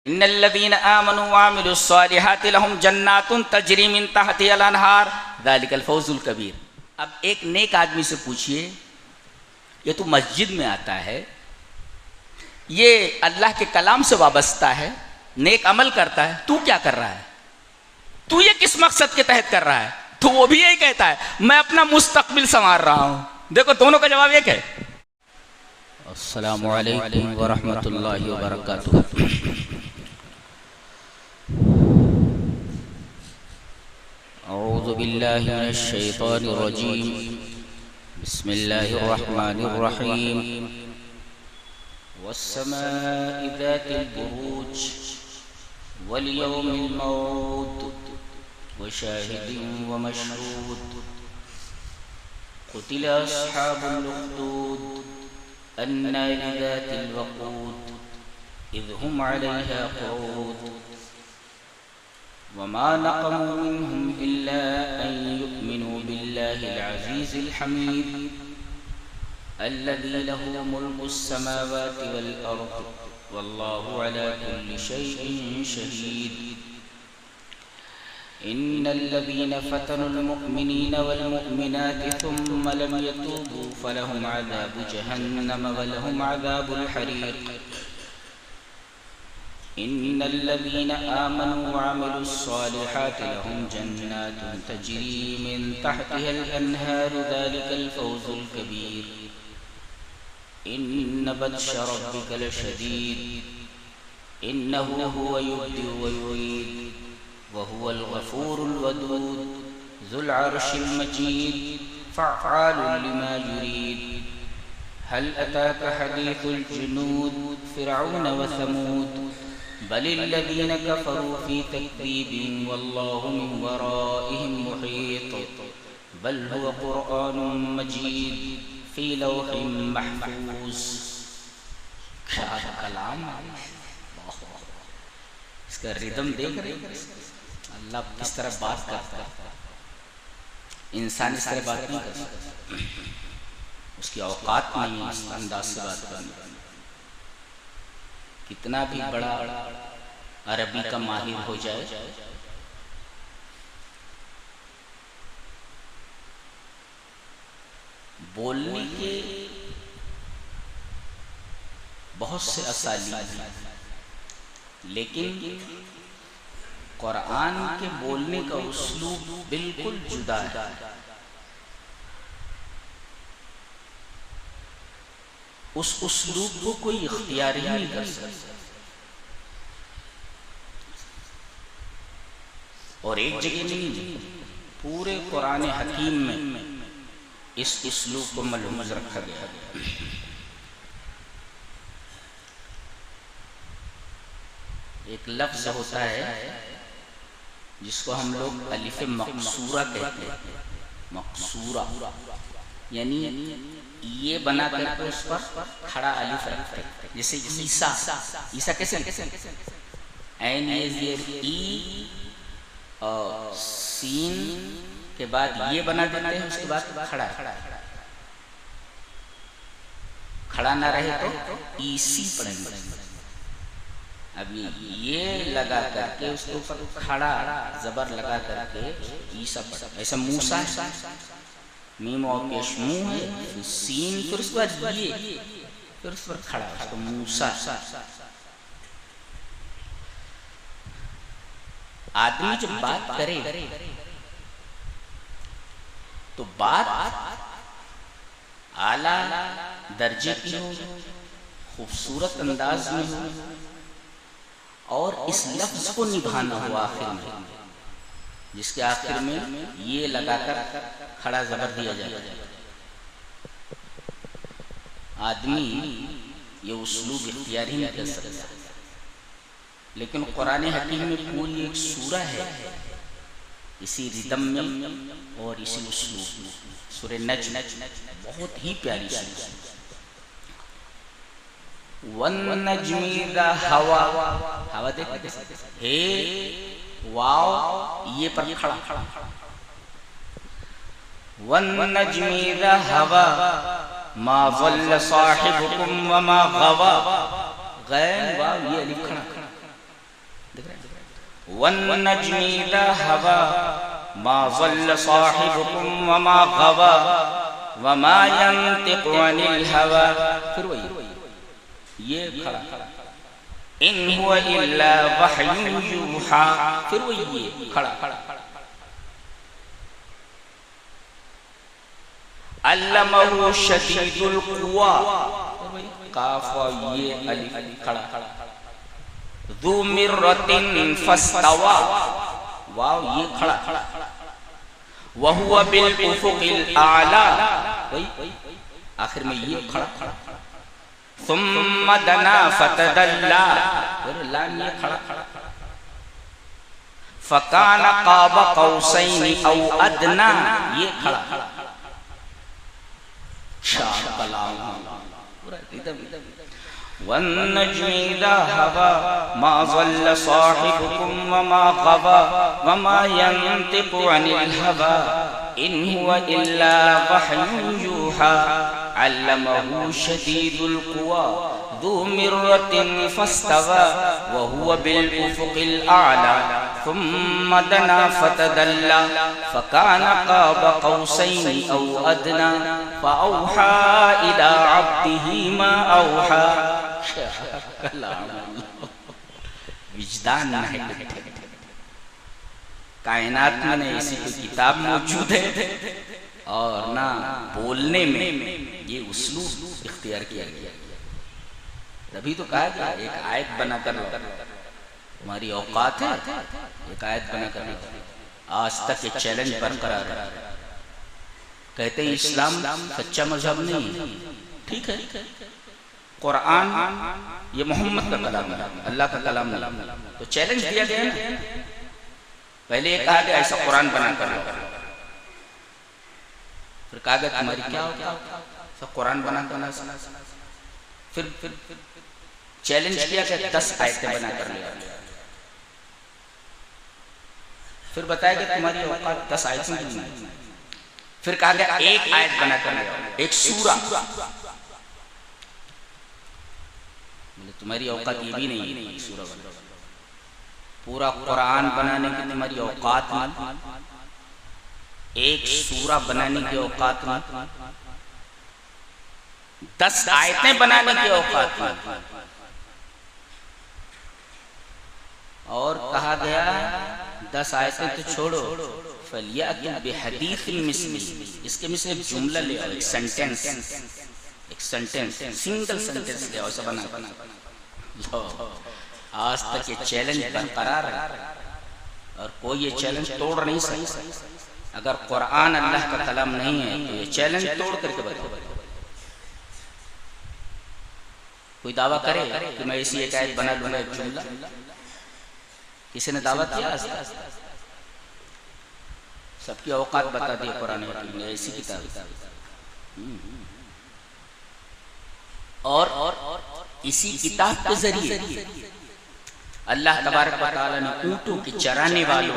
इन्नल्लज़ीना आमनू व अमिलुस्सालिहाति लहुम जन्नातुन तजरी मिन तहतिहल अनहार ज़ालिकल फौज़ुल कबीर। अब एक नेक आदमी से पूछिए, ये तो मस्जिद में आता है, ये अल्लाह के कलाम से वाबस्ता है, नेक अमल करता है, तू क्या कर रहा है? तू ये किस मकसद के तहत कर रहा है? तो वो भी यही कहता है, मैं अपना मुस्तकबिल संवार रहा हूं। देखो दोनों का जवाब एक है। अस्सलामु अलैकुम व रहमतुल्लाहि व बरकातुहू। औज़ु बिल्लाहि मिनश शैतानिर रजीम। बिस्मिल्लाहिर रहमानिर रहीम। वस्समाइ ज़ातिल बुरूज वल यौमिल मौऊद व शाहिदिन व मशहूद। क़ुतिला अस्हाबुल उख़्दूद अन्नारि ज़ातिल वक़ूद इज़ हुम अलैहा क़ुऊद। वमा नक़मू मिनहुम इल्ला अन युमिनू बिल्लाहिल अज़ीज़िल हमीद अल्लज़ी लहू मुल्कुस समावाति वल अर्ज़ वल्लाहु अला कुल्लि शैइन शहीद। इन्नल्लज़ीना फ़तनुल मुअ्मिनीना वल मुअ्मिनाति थुम्मा लम यतूबू फ़लहुम अज़ाबु जहन्नम व लहुम अज़ाबुल हरीक़। इन्नल्लज़ीना आमनू व अमिलुस्सालिहाति लहुम जन्नातुन तजरी मिन तहतिहल अनहारु ज़ालिकल फौज़ुल कबीर। इन्न बत्शा रब्बिका लशदीद इन्नहु हुवा युब्दिउ व युईद व हुवल गफूरुल वदूद ज़ुल अर्शिल मजीद फ़अआलुन लिमा युरीद। हल अताका हदीथुल जुनूद फ़िरऔन व समूद बलिल्लज़ीना कफ़रू फ़ी तकज़ीबिन वल्लाहु मिन वराइहिम मुहीत बल हुवा क़ुरआनुम मजीद फ़ी लौहिम महफ़ूज़। क्या कलाम! इसका रिदम देख रहे हैं, अल्लाह किस तरह बात करता है। इंसान इस तरह बात नहीं कर सकता, उसकी औकात नहीं है इस अंदाज से बात करने। कितना भी बड़ा अरबी का माहिर हो जाए, बोलने के बहुत से असालीब हैं, लेकिन कुरान के बोलने का उसलूब बिल्कुल जुदा है। उस उसलूब को कोई इख्तियार ही नहीं कर सकता। और एक जगह नहीं, पूरे कुरान हकीम में इस उसलूब को मलहूज़ रखा गया। एक लफ्ज़ होता है जिसको हम लोग अलिफ मकसूरा कहते हैं। मकसूरा यानी ये बना करके उस पर खड़ा अलिफ रखते हैं। जैसे ईसा, ईसा कैसे ऐन ई और सीन के बाद ये बना देते हैं, उसके बाद खड़ा खड़ा ना रहे तो ईसी पढ़ेंगे। अब ये लगा करके उसके ऊपर खड़ा जबर लगा करके ईसा पढ़। ऐसा मूसा मीम और पेश मुंह है, फिर सीन, फिर उसके बाद ये, फिर उस पर खड़ा, उसको मूसा। आदमी जब बात करे तो बात आला दर्जे की हो, खूबसूरत अंदाज में हो, और इस लफ्ज को निभाना हो आखिर में, जिसके आखिर में ये लगाकर खड़ा जबर दिया जाए। आदमी ये उसलूब इख्तियार ही नहीं कर सकता। लेकिन कुरान हकीम में पूरी एक सूरा है इसी रिदम में और इसी उसलूब में। सूरह नज्म बहुत ही प्यारी सूरा। वन नज्मि इज़ा हवा, हवा देखते हे वाव ये पर खड़ा। वन नज्मि इज़ा हवा मा ज़ल्ल साहिबुकुम व मा गवा। गैन वाव ये अलिफ खड़ा। वन्नज्मि इज़ा हवा मा ज़ल्ल साहिबुकुम वमा गवा वमा यंतिक़ु अनिल हवा। फिर वही ये खड़ा, इन हुवा इल्ला वह्युन यूहा। फिर वही ये खड़ा, अल्लमहु शदीदुल कुवा, काफ ये अलिफ खड़ा, ज़ू मिर्रतिन फस्तवा, वाव ये खड़ा, वहुवा बिल उफ़ुक़िल आला, वही आखिर में ये खड़ा, सुम्मा दना फतदल्ला, फिर लाम ये खड़ा, फ़काना क़ाब क़ौसैनि औ अदना, ये खड़ा, वन्नज्मि इज़ा हवा मा ज़ल्ल साहिबुकुम वमा गवा वमा यंतिक़ु अनिल हवा इन हुवा इल्ला वह्युन यूहा अल्लमहु शदीदुल कुवा ज़ू मिर्रतिन फस्तवा वहुवा बिल उफ़ुक़िल आला सुम्मा दना फतदल्ला फ़काना क़ाब क़ौसैनि औ अदना फ़अौहा इला अब्दिही मा औहा। विजदान है, कायनात में ऐसी कोई किताब मौजूद है और ना बोलने में ये उस्लूब इख्तियार किया गया। तभी तो कहा गया एक आयत बनाकर हमारी औकात है, एक आयत बनाकर। आज तक ये चैलेंज बरकरार है। कहते हैं इस्लाम सच्चा मजहब नहीं, ठीक है, कुरान ये मोहम्मद का कलाम है, अल्लाह का कलाम नहीं। तो चैलेंज दिया गया ना, पहले ये कहा गया ऐसा कुरान बना कर लो, फिर कहा गया तुम्हारी क्या होगा, सब कुरान बना कर, फिर चैलेंज किया कि 10 आयतें बना कर ले, फिर बताया कि तुम्हारी औकात 10 आयतों की नहीं, फिर कहा गया एक आयत बना कर ले, एक सूरा, तुम्हारी औकात ये भी नहीं है सूरा बना, पूरा कुरान बनाने की तुम्हारी औकात में, एक सूरा बनाने की औकात में, 10 आयतें बनाने की औकात में। और कहा गया 10 आयतें तो छोड़ो, फलियातु बिहदीसिन मिस्ली, इसके मिस्ल एक जुमला ले आओ, एक सेंटेंस, सिंगल सेंटेंस ले आओ, ऐसा बना। आज तक ये चैलेंज बरकरार है और कोई ये चैलेंज तोड़ नहीं सकता। अगर कुरान अल्लाह का कलाम नहीं है तो ये चैलेंज तोड़ करके बताओ। कोई दावा करे कि मैं ऐसी एक आयत बना लूंगा, एक जुमला, किसी ने दावा किया? सबकी औकात बता दी कुरान में, ऐसी किताब। और इसी किताब के जरिए अल्लाह तबारक व तआला ने ऊँटों के चराने वालों,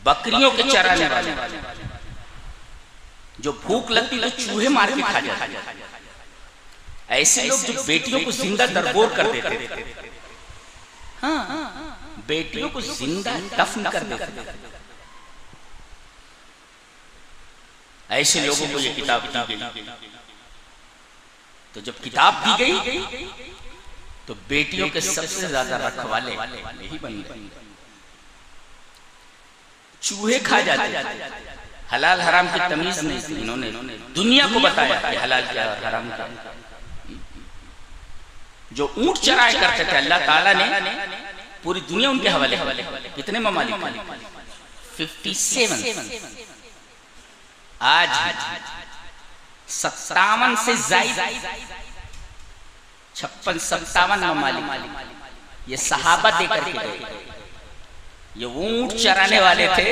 बकरियों के चराने वालों, जो भूख लगती तो चूहे मार के खा जाते, ऐसे लोग जो बेटियों को जिंदा दरगोर कर देते थे, हाँ, बेटियों को जिंदा दफन कर देते थे, ऐसे लोगों को ये किताब दी गई। तो जब किताब दी गई तो बेटियों के सबसे ज्यादा रखवाले यही बन गए। चूहे खा जाते, हलाल हराम की तमीज नहीं थी, इन्होंने दुनिया को बताया कि हलाल क्या और हराम क्या। जो ऊंट चराया करते थे अल्लाह ताला ने पूरी दुनिया उनके हवाले, कितने ममालिक, 57, आज 57 से ज्यादा, 56-57 ममालिक ये सहाबा देकर के गए। ये ऊंट चराने वाले थे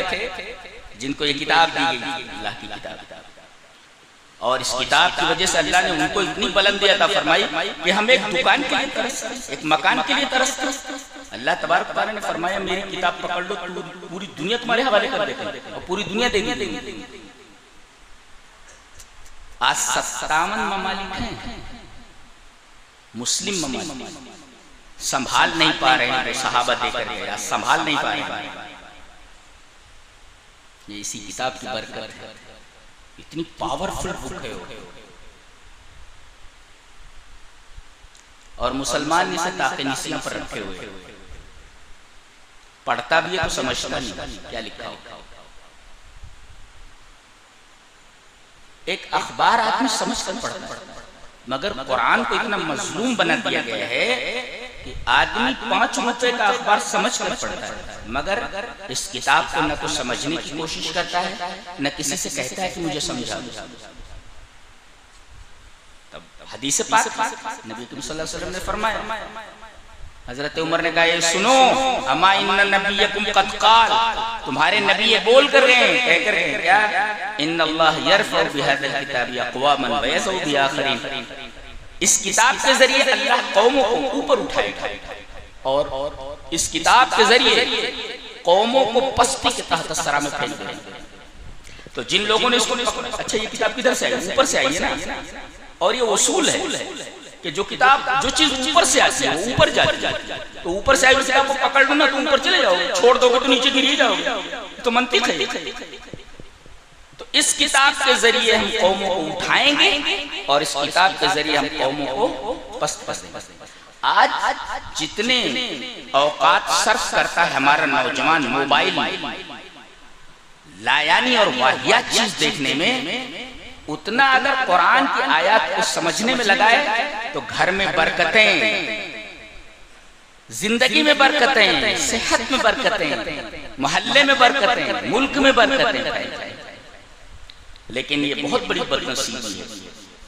जिनको ये किताब दी गई, अल्लाह की किताब। और इस किताब की वजह से अल्लाह ने उनको इतनी बुलंदी अता फरमाई कि हम एक दुकान के लिए तरसते, एक मकान के लिए तरसते। अल्लाह तबारक व तआला ने फरमाया मेरी किताब पकड़ लो, पूरी दुनिया तुम्हारे हवाले कर देते हैं और पूरी दुनिया दे देंगे। आज 57 ममालिक हैं, मुस्लिम ममालिक, संभाल नहीं पा रहे हैं, वो सहाबा देकर गया, संभाल नहीं पा रहे हैं। ये इसी किताब की बरकत है, इतनी पावरफुल बुक है वो। और मुसलमान इसे ताक़-ए-निसियां पर रखे हुए, पढ़ता भी है तो समझता नहीं क्या लिखा हो। एक अखबार आदमी समझ कर पढ़ता है, मगर कुरान को इतना मजलूम बना दिया गया है कि आदमी 5 रुपए का अखबार समझ कर पढ़ता है, मगर इस किताब को न तो समझने की कोशिश करता है, न किसी से कहता है कि मुझे समझा दो। तब हदीस पाक नबी करीम सल्लल्लाहु अलैहि वसल्लम ने फरमाया, हजरत उमर ने कहा, ये सुनो, अमा इन्ना नबियकुम कद क़ाल, तुम्हारे नबी ये बोल कर रहे हैं, कह कर रहे हैं क्या, इन्नल्लाह यरफ़उ बिहाज़िल किताबि अक़वामन व यज़उ बिआख़रीन, इस किताब के जरिए अल्लाह कौमों को ऊपर उठाएगा और इस किताब के जरिए कौमों को पस्ती के तहत सरा में फेंक देंगे। तो जिन लोगों ने इसको, अच्छा ये किताब किधर से आई, ऊपर से आई है ना, और ये उसूल है कि जो किताब, जो चीज ऊपर से आती है वो ऊपर जाती है, तो ऊपर से आई हुई किताब को पकड़ लो ना तो ऊपर चले जाओगे, छोड़ दोगे तो नीचे गिर जाओगे, तो मंतिक है। तो इस किताब के जरिए हम कौमों को उठाएंगे और इस किताब के जरिए हम कौमों को पस्त देंगे। आज जितने औकात सर्फ करता है हमारा नौजवान मोबाइल लायानी और वाहियात चीज देखने में, उतना अगर कुरान की आयत को समझने में लगाए तो घर में बरकतें, जिंदगी में बरकतें, सेहत में बरकतें, मोहल्ले में बरकतें, मुल्क में बरकतें। लेकिन ये बहुत बड़ी बदनसीबी है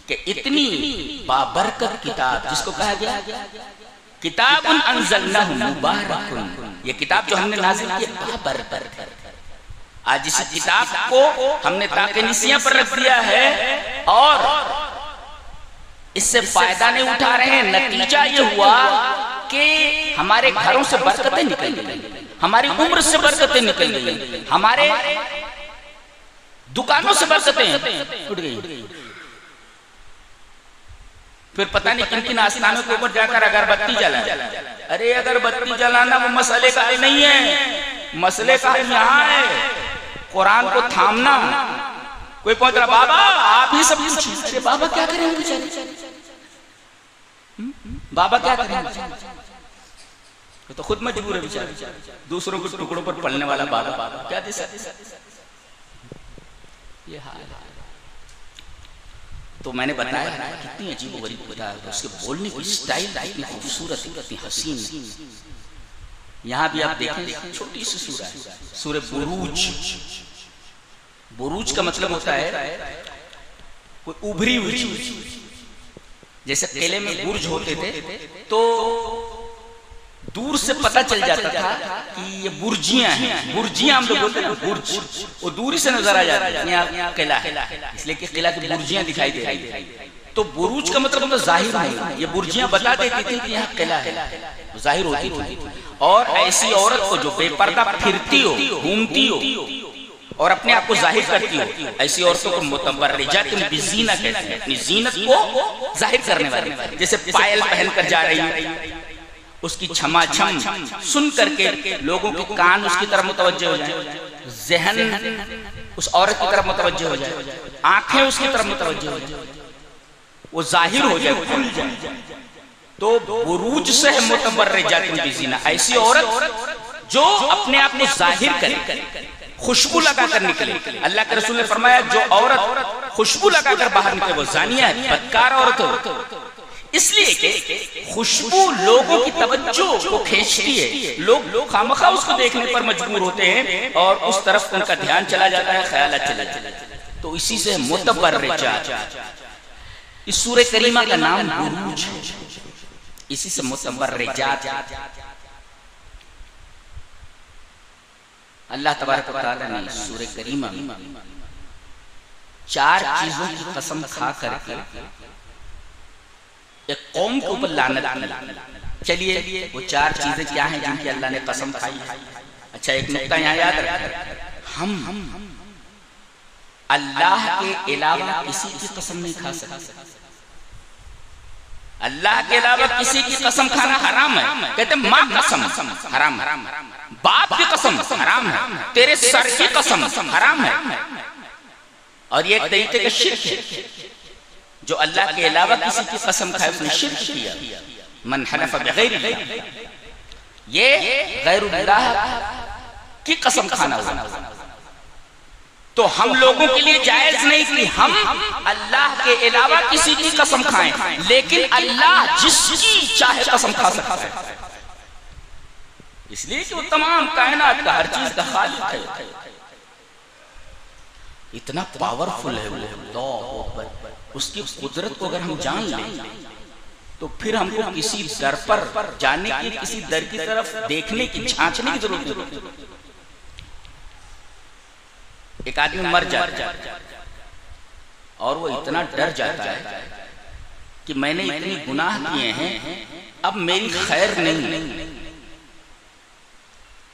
कि इतनी बाबरकत किताब, जिसको कहा गया किताबुन अंज़लनाहु मुबारकुन, ये किताब जो हमने नाज़िल की बाबरकत है, आज इस किताब को हमने ताक़-ए-निसियां पर रख दिया है और इससे फायदा नहीं उठा रहे हैं। नतीजा ये हुआ कि हमारे घरों से बरकतें निकल गई, हमारी उम्र से बरकतें निकल गई, हमारे दुकानों से बरकतें उठ गई। फिर पता नहीं किन किन आस्थानों के ऊपर जाकर अगरबत्ती जला, अरे अगरबत्ती जलाना वो मसले का नहीं है, मसले का यहाँ है कुरान को थामना। कोई पहुंच रहा, बाबा आप ही सब कुछ, अरे बाबा क्या करेंगे बेचारे, बाबा क्या करेंगे, तो खुद मजबूर है बेचारे, दूसरों के टुकड़ों पर पलने वाला बाबा क्या दे सकते। ये हाल है। तो मैंने बताया कितनी अजीब गरीब किताब है, उसके बोलने की स्टाइल कितनी खूबसूरत, कितनी हसीन। यहाँ भी आप देखें छोटी सी सूरह है, सूरह बुरूज। बुरूज का मतलब होता है कोई उभरी हुई चीज, जैसे किले में बुर्ज होते थे तो दूर से पता चल जाता था कि ये बुर्जियां हैं, बुर्जियां हम लोग बोलते हैं ना, बुर्ज, वो दूर से नजर आ जाता है, यहाँ किला है, इसलिए कि किला की बुर्जियां दिखाई दे रही है। तो बुरूज का मतलब तो जाहिर नहीं, ये बुर्जियां बता देती थी कि यहाँ किला है, जाहिर होती थी। और ऐसी औरत को जो बेपर्दा फिरती हो, घूमती हो और अपने आप को जाहिर करती हो, ऐसी औरतों को मुतबर्रिजातुन बिज़ीना कहते हैं, अपनी जीनत को जाहिर करने वाली। जैसे पायल पहनकर जा रही है, उसकी छमाछम सुन करके लोगों के कान उसकी तरफ मुतवज्जे हो जाए, ज़हन उस औरत की तरफ मुतवज्जे हो जाए, आंखें उसकी तरफ मुतवज्जे हो जाए, वो जाहिर हो जाए, खुल जाए। तो बुरूज से है मुतबर्रिजातुन बिज़ीना, ऐसी औरत जो अपने आप को जाहिर करे, खुशबू लगाकर निकले। अल्लाह के रसूल ने फरमाया जो औरत खुशबू लगाकर बाहर निकले वो जानिया है, बदकार औरत हो। इसलिए कि खुशबू लोगों की तवज्जो को खींचती है, लोग खामखा उसको देखने पर मजबूर होते हैं और उस तरफ उनका ध्यान चला जाता है, ख्याल चला जाता है। तो इसी से मुतबर्रिजात, इस सूरह करीमा का नाम बुरूज है, इसी से मुतबर्रिजात। अल्लाह तबारक व तआला ने सूरह करीमा में 4 चीजों की कसम खा करके एक कौम के ऊपर लानत की। चलिए वो 4 चीजें क्या हैं जिनकी अल्लाह ने कसम खाई है। अच्छा एक नुक्ता यहाँ याद रखें, हम अल्लाह के अलावा किसी की कसम नहीं खा सकते। अल्लाह के अलावा किसी की कसम खाना हराम है। कहते माँ कसम हराम है, बाप की कसम हराम है, तेरे सर की कसम हराम है। और ये एक तरीके का शिर्क है, जो अल्लाह के अलावा किसी की कसम खाए उसने शिर्क किया। मन हनफ बिगैरिल्लाह, ये गैरुल्लाह की कसम खाना हुआ। तो हम लोगों के लिए जायज नहीं कि हम अल्लाह के अलावा किसी की कसम खाएं, लेकिन अल्लाह जिसकी चाहे कसम खा सकता है, इसलिए कि वो तमाम कायनात का हर चीज का खालिक है। इतना पावरफुल है वो, उसकी कुदरत को अगर हम जान लें तो फिर हमको किसी दर पर जाने की, किसी दर की तरफ देखने की, झांकने की जरूरत नहीं। एक आदमी मर जाता है और वो इतना डर जाता है कि मैंने इतनी गुनाह किए हैं, अब मेरी खैर नहीं,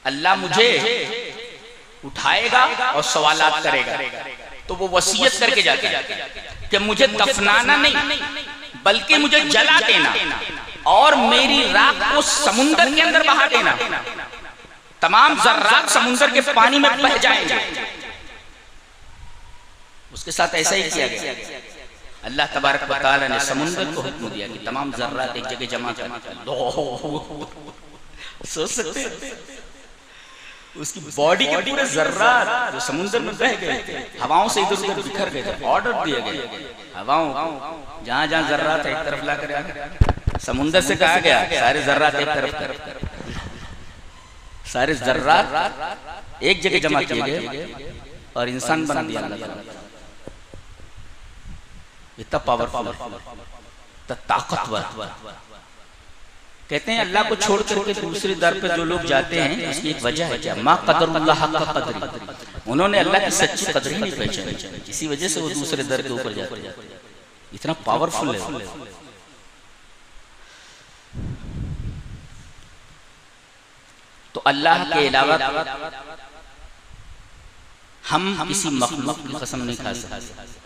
अल्लाह मुझे उठाएगा और सवालात करेगा। तो वो वसीयत करके जाता है कि मुझे दफनाना नहीं बल्कि मुझे जला देना और मेरी राख को समुंदर के अंदर बहा देना, तमाम जर्रात समुंदर के पानी में बह जाएंगे। उसके साथ ऐसा ही किया गया। अल्लाह तबारक व तआला ने समुंदर को हुक्म दिया कि तमाम जर्रात एक जगह जमा कर। सोच सकते हैं उसकी बॉडी के पूरे जर्रात जो समुंदर में बह गए थे, हवाओं से इधर उधर बिखर गए थे। ऑर्डर दिए गए हवाओं जहां जहां जर्रात एक तरफ ला कर, समुंदर से कहा गया सारे जर्रात एक तरफ कर, सारे जर्रात एक जगह जमा किए गए और इंसान बना दिया अल्लाह। इतना पावरफुल, इतना ताकतवर। कहते हैं अल्लाह को छोड़ करके दूसरे दर पे जो लोग जाते हैं उसकी एक वजह है, क्या मा क़दरुल्लाह हक़्क़ क़द्री, उन्होंने अल्लाह की सच्ची कदर ही नहीं पहचानी, इसी वजह से वो दूसरे दर के ऊपर जाते हैं। इतना पावरफुल है। तो अल्लाह के अलावा हम किसी मखलूक की कसम नहीं खा सकते,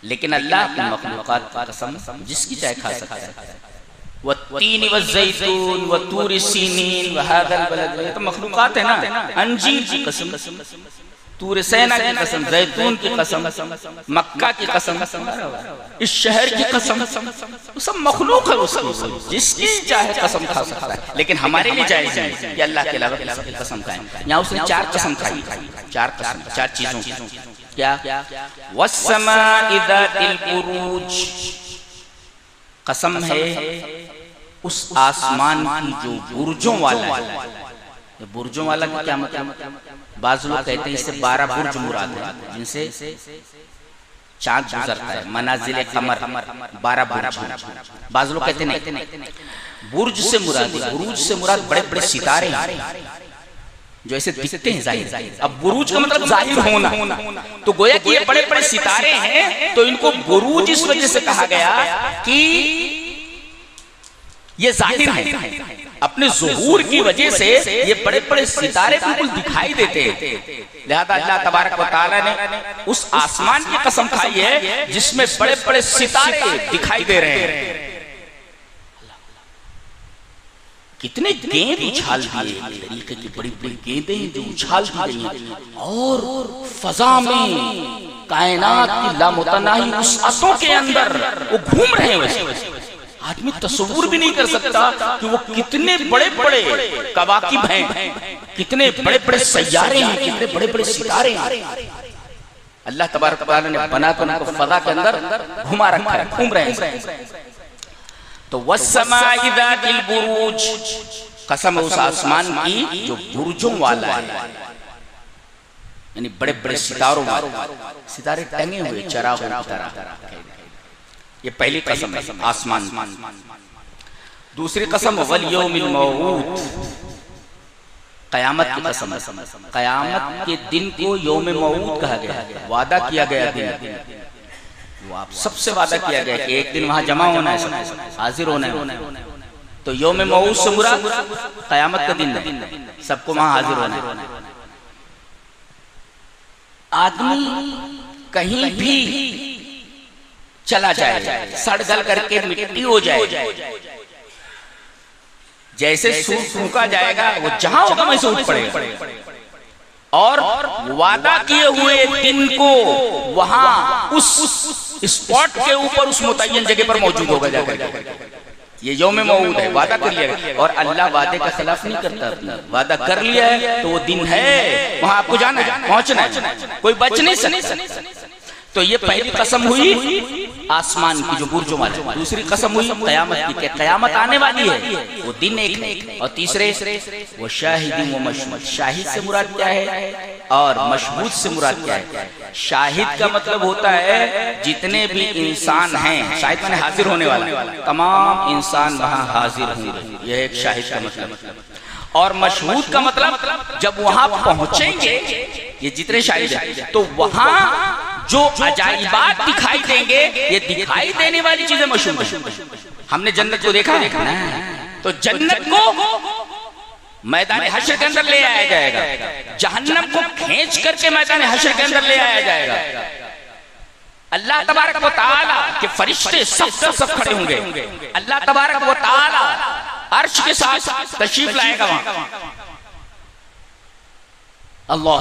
लेकिन अल्लाह की मखलूकात की कसम जिसकी चाहे खा सकता है। वत्तीन वज़्ज़ैतून वतूर सीनीन वहादल बलद, ये तो मखलूकात है ना। अंजीर की कसम, तूर सैना की कसम, जैतून की कसम, मक्का की कसम, इस शहर की कसम, सब मखलूक है उसकी, जिसकी चाहे कसम खा सकता है। लेकिन हमारे लिए जायज़ है कि अल्लाह के अलावा किसी की कसम खाएं। यहाँ उसने 4 कसम खाई, 4 कसम, 4 चीजों की। क्या? वस्समाइ ज़ातिल बुरूज, कसम है उस आसमान की जो बुर्जों वाला है। बुर्जों वाला का क्या मतलब? बाज़ लोग कहते हैं इससे 12 बुर्ज मुराद है, जिनसे चांद गुजरता है। मनाजिल कमर 12 बुर्ज। बाज़ लोग कहते नहीं, बुर्ज से मुराद, बुरूज से मुराद बड़े बड़े सितारे जो ऐसे दिखते हैं जाहिर। अब बुरूज का मतलब जाहिर होना, तो गोया कि ये बड़े बड़े सितारे हैं, तो इनको बुरूज इस वजह से कहा गया कि ये जाहिर है, अपने ज़ुहूर की वजह से ये बड़े बड़े सितारे बिल्कुल दिखाई देते हैं। लिहाजा अल्लाह तबारक व तआला ने उस आसमान की कसम खाई है जिसमें बड़े बड़े सितारे दिखाई दे रहे हैं। कितने गेंद उछाल दिए, तरीके की बड़ी बड़ी गेंदें जो उछाल दी गई हैं, और फजा में कायनात की लामुतनाही वसअतों के अंदर वो घूम रहे हैं। आदमी तस्वुर भी नहीं कर सकता कि वो कितने बड़े बड़े कवाकिब हैं, कितने बड़े बड़े सैयारे हैं, कितने बड़े बड़े सितारे हैं। अल्लाह तबारक व तआला ने बनाकर उनको फजा के अंदर घुमा रखा है, घूम रहे हैं। तो वस्समाइ ज़ातिल बुरूज, कसम उस आसमान की जो बुर्जों वाला है, यानी बड़े बड़े सितारों वाला, सितारे टंगे हुए चरागों की तरह। ये पहली कसम है आसमान। दूसरी कसम वल यौमिल मौऊद, कयामत की कसम है। कयामत के दिन को यौम मौऊद कहा गया, वादा किया गया दिन। वो आप सबसे वादा किया गया कि एक दिन वहां जमा होना है, हाजिर होना है। तो यौम मौऊद से मुराद कयामत का दिन है, सबको वहां हाजिर होना है। आदमी कहीं भी चला जाए, सड़ गल करके मिट्टी हो जाए। जैसे सूर फूंका जाएगा वो जहां होगा वहीं से उठ पड़ेगा, और वादा किए हुए दिन को वहां उस स्पॉट के ऊपर उस मुतय्यन जगह पर मौजूद होगा जाकर। ये यौम मौऊद है, वादा कर लिया है, और अल्लाह वादे का खिलाफ नहीं करता। वादा कर लिया है तो वो दिन है, वहां आपको जाना है, पहुंचना है, कोई बच नहीं सकता। तो ये पहली कसम हुई आसमान की जो बुर्जों वाली, दूसरी कसम हुई कयामत की, कयामत आने वाली है, वो दिन एक है। और तीसरे वो शाहिद व मशहूद, शाहिद से मुराद क्या है और मशहूद से मुराद क्या है? शाहिद का मतलब होता है जितने भी इंसान हैं, शाहिद माने हाजिर होने वाला, तमाम इंसान वहां हाजिर होंगे, यह एक शाहिद का मतलब। और मशहूद का मतलब जब वहां पहुंचेंगे ये जितने शाहिद हैं, तो वहां जो अजाइबात दिखाई देंगे, ये दिखाई देने वाली चीजें मशहूद। हमने जन्नत को देखा है, तो जन्नत को मैदान हश्र के अंदर ले आया जाएगा, जहन्नम को खींच करके मैदान हश्र के अंदर ले आया जाएगा। अल्लाह तबारक व तआला के फरिश्ते सब खड़े होंगे, अल्लाह तबारक व तआला अर्श के साथ तशरीफ लाएगा वहां। अल्लाह,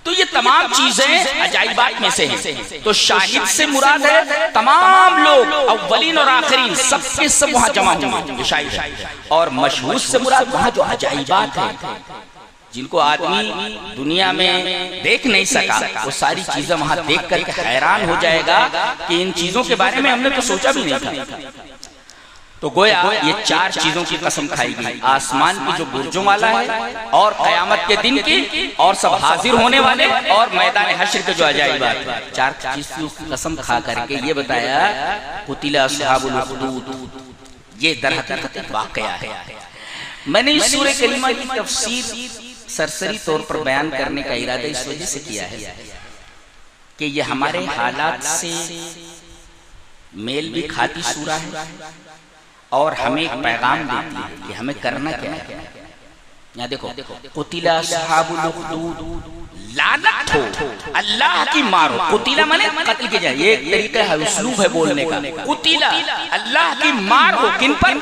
तो ये तमाम चीजें अजाइबात में से हैं। तो शाहिद से मुराद है तमाम लोग, अव्वलीन और आखिरीन, सबके सब वहां जमा होंगे, शाहिद है। और मशहूद से मुराद वहां जो अजाइबात है, जिनको आदमी दुनिया में देख नहीं सका, वो सारी चीजें वहां देख करके हैरान हो जाएगा कि इन चीजों के बारे में हमने तो सोचा भी नहीं था। तो गोया ये चार चीजों की कसम खाई गई, आसमान की जो बुर्जों वाला है, और कयामत के दिन की, और सब हाजिर होने वाले, और मैदान हश्र के जो अजाइबात, चार चीजों की कसम खा करके ये बताया कुतिला अस्हाबुल उखदूद। ये दरहकीकत वाकया है। मैंने इस सूरह करीमा की तफसीर सरसरी तौर पर बयान करने का इरादा इस वजह से किया है कि ये हमारे हालात से मेल भी खाती सूरा है, और हमें एक पैगाम देती है कि हमें करना क्या है। यहाँ देखो, कुतिला अस्हाबुल उखदूद, लानत हो, अल्लाह की मारो। कुतिला माने कत्ल किया जाए, ये एक तरीका है, उसलूब है बोलने का। कुतिला, अल्लाह की मार हो, किन पर?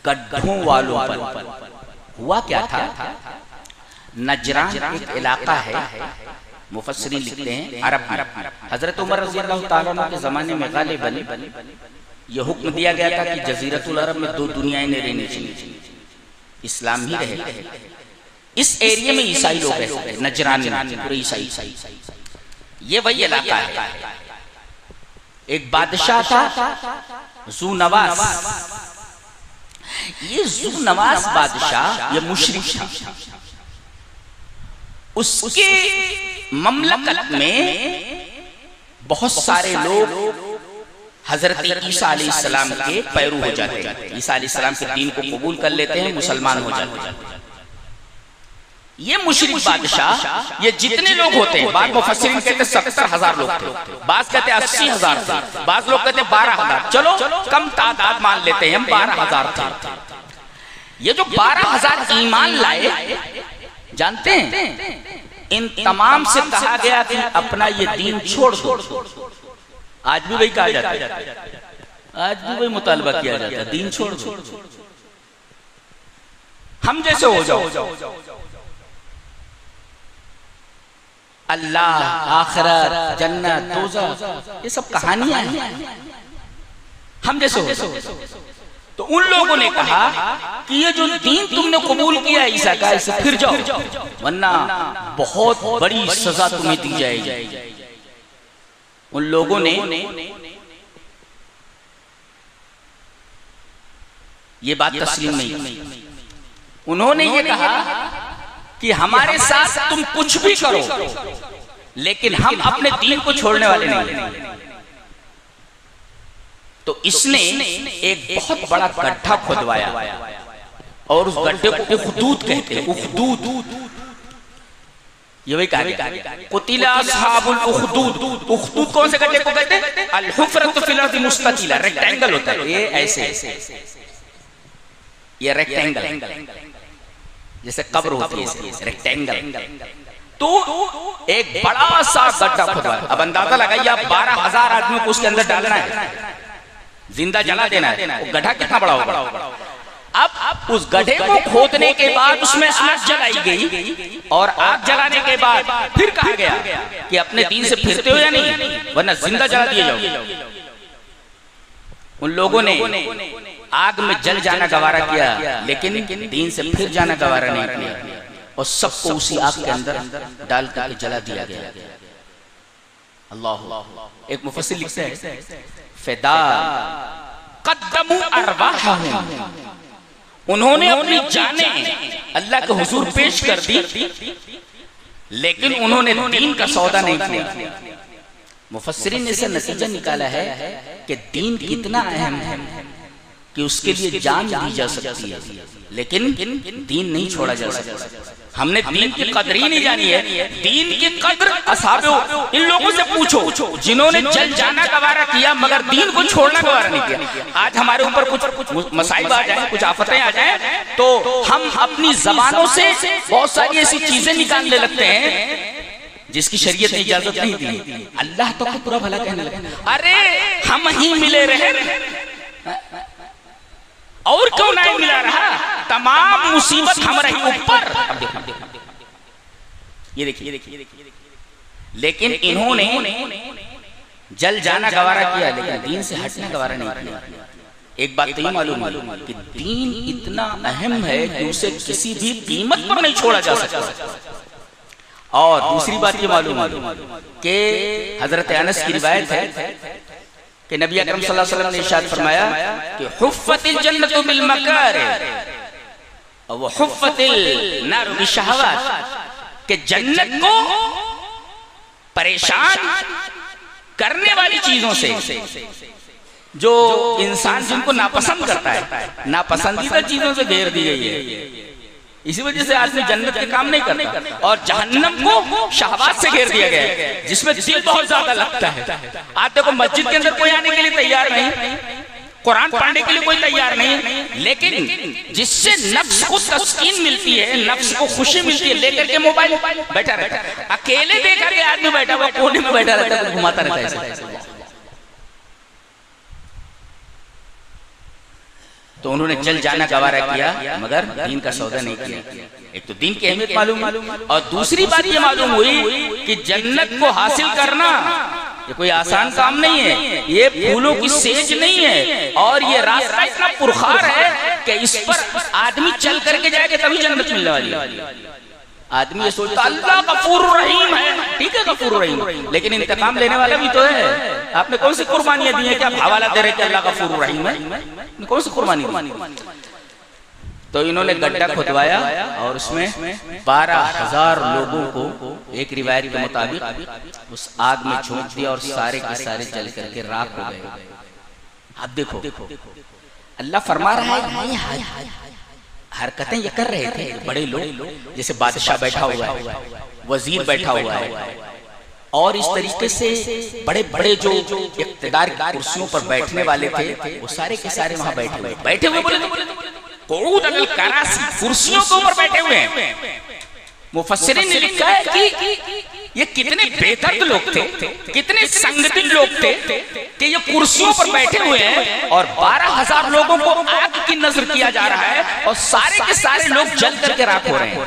गड्ढों वालों पर। हुआ क्या था? नजरान एक इलाका है, मुफस्सिरीन लिखते हैं अरब में। हजरत उमर रज़ी अल्लाह तआला अन्हु के जमाने में गालिबन यह हुक्म दिया गया था कि जजीरतुल अरब में दो दुनियाएं नहीं रहनी चाहिए, इस्लाम ही रहे। इस एरिया में ईसाई लोग रहते हैं, नजरान में पूरे ईसाई। ये वही इलाका है। एक बादशाह था ज़ूनवास। ये ज़ूनवास बादशाह ये मुशरिक था। उसके ममलकत में बहुत सारे लोग हजरत ईसा अलैहिस्सलाम के पैरू हो जाते हैं, ईसा अलैहिस्सलाम के दीन को कबूल कर लेते हैं, मुसलमान हो जाते हैं। ये मुशरिक बादशाह, ये जितने लोग होते हैं, बाद मुफस्सिरीन कहते हैं 70,000 लोग थे, बाज कहते हैं 80,000 थे, बाज लोग कहते हैं 12,000। चलो कम तादाद मान लेते हैं हम, 12,000 थे। ये जो 12,000 ईमान लाए, जानते हैं इन तमाम से कहा गया कि अपना ये दीन छोड़ दो। आज भी वही कहा जाता है, आज भी वही मुतालबा किया जाता है, दीन छोड़ दो, हम जैसे हो जाओ। अल्लाह, आखिरत, जन्नत, दोज़ख, ये सब कहानियां हैं, हम जैसे हो जाओ। तो उन लोगों ने कहा कि ये जो दीन तुमने कबूल किया ईसा का, इससे फिर जाओ, वरना बहुत बड़ी सजा तुम्हें दी जाएगी। उन लोगों ने ये बात तस्लीम नहीं की। उन्होंने ये कहा कि हमारे साथ तुम कुछ भी करो, लेकिन हम अपने दीन को छोड़ने वाले नहीं। तो इसने एक बहुत बड़ा गड्ढा खुदवाया, और उस गड्ढे को उखदूद कहते हैं। उखदूद ये वही कहा, कुतिला अस्हाबुल उखदूद। उखदूद कौन से गड्ढे को कहते हैं? अल हुफ्रतु फिल अर्दि मुस्ततिला, रेक्टेंगल होता है ये, ऐसे ये रेक्टेंगल जैसे कब्र होती है, रेक्टेंगल। तो एक बड़ा सा गड्ढा खुदवाया। अब अंदाजा लगाइए आप 12,000 आदमियों को उसके अंदर डालना है, जिंदा जला देना है, वो गड्ढा कितना बड़ा होगा। अब उस गड्ढे को खोदने के बाद उसमें आग जलाई गई और आग जलाने के बाद फिर कहा गया कि अपने दीन से फिरते हो या नहीं, वरना जिंदा जला दिए जाओगे। उन लोगों ने आग में जल जाना गवारा किया, लेकिन दीन से फिर जाना गवारा नहीं किया और सबको उसी आग के अंदर डाल करके जला दिया गया। अल्लाह। एक मुफस्सिर लिखते हैं फिदा कद्दमू अरवाहहुम, उन्होंने अपनी जानें अल्लाह के हुजूर पेश कर दी, लेकिन उन्होंने दीन का सौदा नहीं किया। मुफस्सिरीन ने से नतीजा निकाला है कि दीन कितना अहम है कि उसके लिए जान दी जा सकती है, लेकिन दीन नहीं छोड़ा जा सकता। हमने दीन की कदर ही नहीं जानी है। दीन की कदर असहाबे, इन लोगों से पूछो जिन्होंने जल जाना गवारा किया मगर दीन को छोड़ना गवारा नहीं किया। आज हमारे ऊपर कुछ मसाइब आ जाए, कुछ आफतें आ जाए, तो हम अपनी जबानों से बहुत सारी ऐसी चीजें निकालने लगते हैं जिसकी शरीयत ने इजाजत नहीं दी। अल्लाह तो पूरा भला कहने लगे, अरे हम ही मिले रहे और क्यों नहीं मिला रहा, तमाम मुसीबत हमारे ऊपर। अब देखो ये देखिए, लेकिन इन्होंने जल जाना गवारा किया, लेकिन दीन से हटना गवारा नहीं किया। एक बात तो ये मालूम है कि दीन इतना अहम है कि उसे किसी भी कीमत पर नहीं छोड़ा जा सकता। और दूसरी बात ये मालूम है कि हजरत अनस की रिवायत है कि नबी अकरम सल्लल्लाहु अलैहि वसल्लम ने इरशाद फरमाया कि हुफ़्फ़तिल जन्नतु बिल मकारिह व हुफ़्फ़तिल नारु बिशहवात, कि जन्नत को परेशान करने वाली चीजों से, जो इंसान जिनको नापसंद करता है, नापसंदीदा चीजों से घेर दी गई है। इसी वजह से आदमी जन्नत के काम नहीं करता, और जहन्नम को शहवात से घेर दिया गया है, जिसमें दिल बहुत ज्यादा लगता है। आज देखो मस्जिद के अंदर कोई आने के लिए तैयार नहीं, कुरान पढ़ने के लिए कोई तैयार नहीं, लेकिन जिससे नफ्स को तस्कीन मिलती है, नफ्स को खुशी मिलती है, लेकर के मोबाइल बैठा रहता है। अकेले देखा के आदमी बैठा हुआ कोने में बैठा रहता है, घुमाता रहता है। तो उन्होंने जल जाना गवारा किया मगर दीन का सौदा नहीं किया। एक तो दीन की अहमियत मालूम, और दूसरी बात ये मालूम हुई कि जन्नत को हासिल करना ये कोई आसान काम नहीं है, ये फूलों की सेज नहीं है, और ये रास्ता इतना पुरखार है कि इस पर आदमी चल करके जाएगा तभी जन्नत मिलने वाली है। आदमी ये सोचता अल्लाह गफूर रहीम है, ठीक है गफूर रहीम, लेकिन इंतकाम लेने वाला भी तो है। आपने कौन सी कुर्बानियां दी है कि आप हवाला दे रहे कि अल्लाह गफूर रहीम है? कौन सी कुर्बानी दी? तो इन्होंने गड्ढा खुदवाया और उसमें 12,000 लोगों को एक रिवायत के मुताबिक उस आग में झोंक दिया और सारे के सारे जल करके राख हो गए। अब देखो अल्लाह फरमा रहा है, हरकतें ये कर रहे थे बड़े लोग, जैसे बादशाह बैठा हुआ है, वजीर बैठा हुआ है, और इस तरीके से बड़े बड़े जो इख्तिदार की कुर्सियों पर बैठने वाले थे वो सारे के सारे वहां बैठे हुए बोले कुर्सियों के ऊपर बैठे हुए हैं। मुफस्सिरीन ने लिखा है कि ये कितने बेदर्द लोग थे, कितने संगदिल लोग थे कि ये कुर्सियों पर बैठे हुए हैं और 12,000 लोगों को आग की नजर किया जा रहा है और सारे के सारे लोग जल करके राख हो रहे हैं।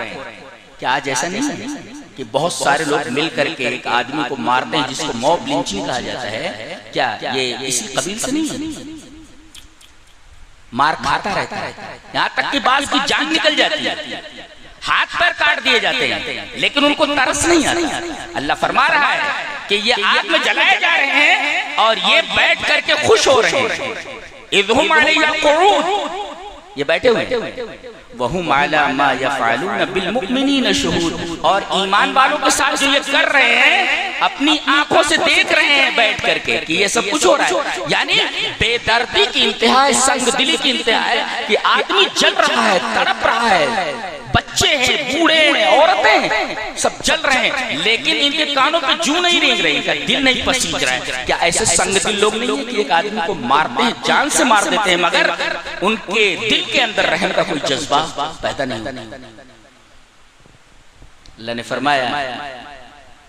क्या आज ऐसा नहीं है कि बहुत सारे लोग मिल करके एक आदमी को मारते हैं जिसको मॉब लिंचिंग कहा जाता है? क्या ये इसी कबील से नहीं है? मार खाता रहता है, यहाँ तक कि बाज की जान निकल जाती है, हाथ पैर काट दिए जाते हैं, लेकिन उनको तरस नहीं आता। अल्लाह फरमा रहा है कि ये आग में जलाए जा रहे हैं और ये बैठ करके खुश हो रहे हैं। इज़हुम अलैहा क़ुऊद, ये बैठे हुए हैं, वहुम अला मा यफ़अलून बिल मुमिनीन शुहूद, और ईमान वालों के साथ जो ये कर रहे हैं अपनी आंखों से देख रहे हैं बैठ करके कि ये सब कुछ हो रहा है। यानी बेदर्दी की इंतहा है, संगदिली की इंतहा है कि आदमी जल रहा है, तड़प रहा है, बच्चे हैं, बूढ़े हैं, औरतें हैं, सब जल रहे हैं, लेकिन इनके कानों पे जूं नहीं रेंग रही, इनका दिल नहीं पसीज रहा है। क्या ऐसे संगदिल लोग नहीं है कि एक आदमी को मारते हैं, जान से मार देते हैं, मगर उनके दिल के अंदर रहम का कोई जज्बा पैदा नहीं। अल्लाह ने फरमाया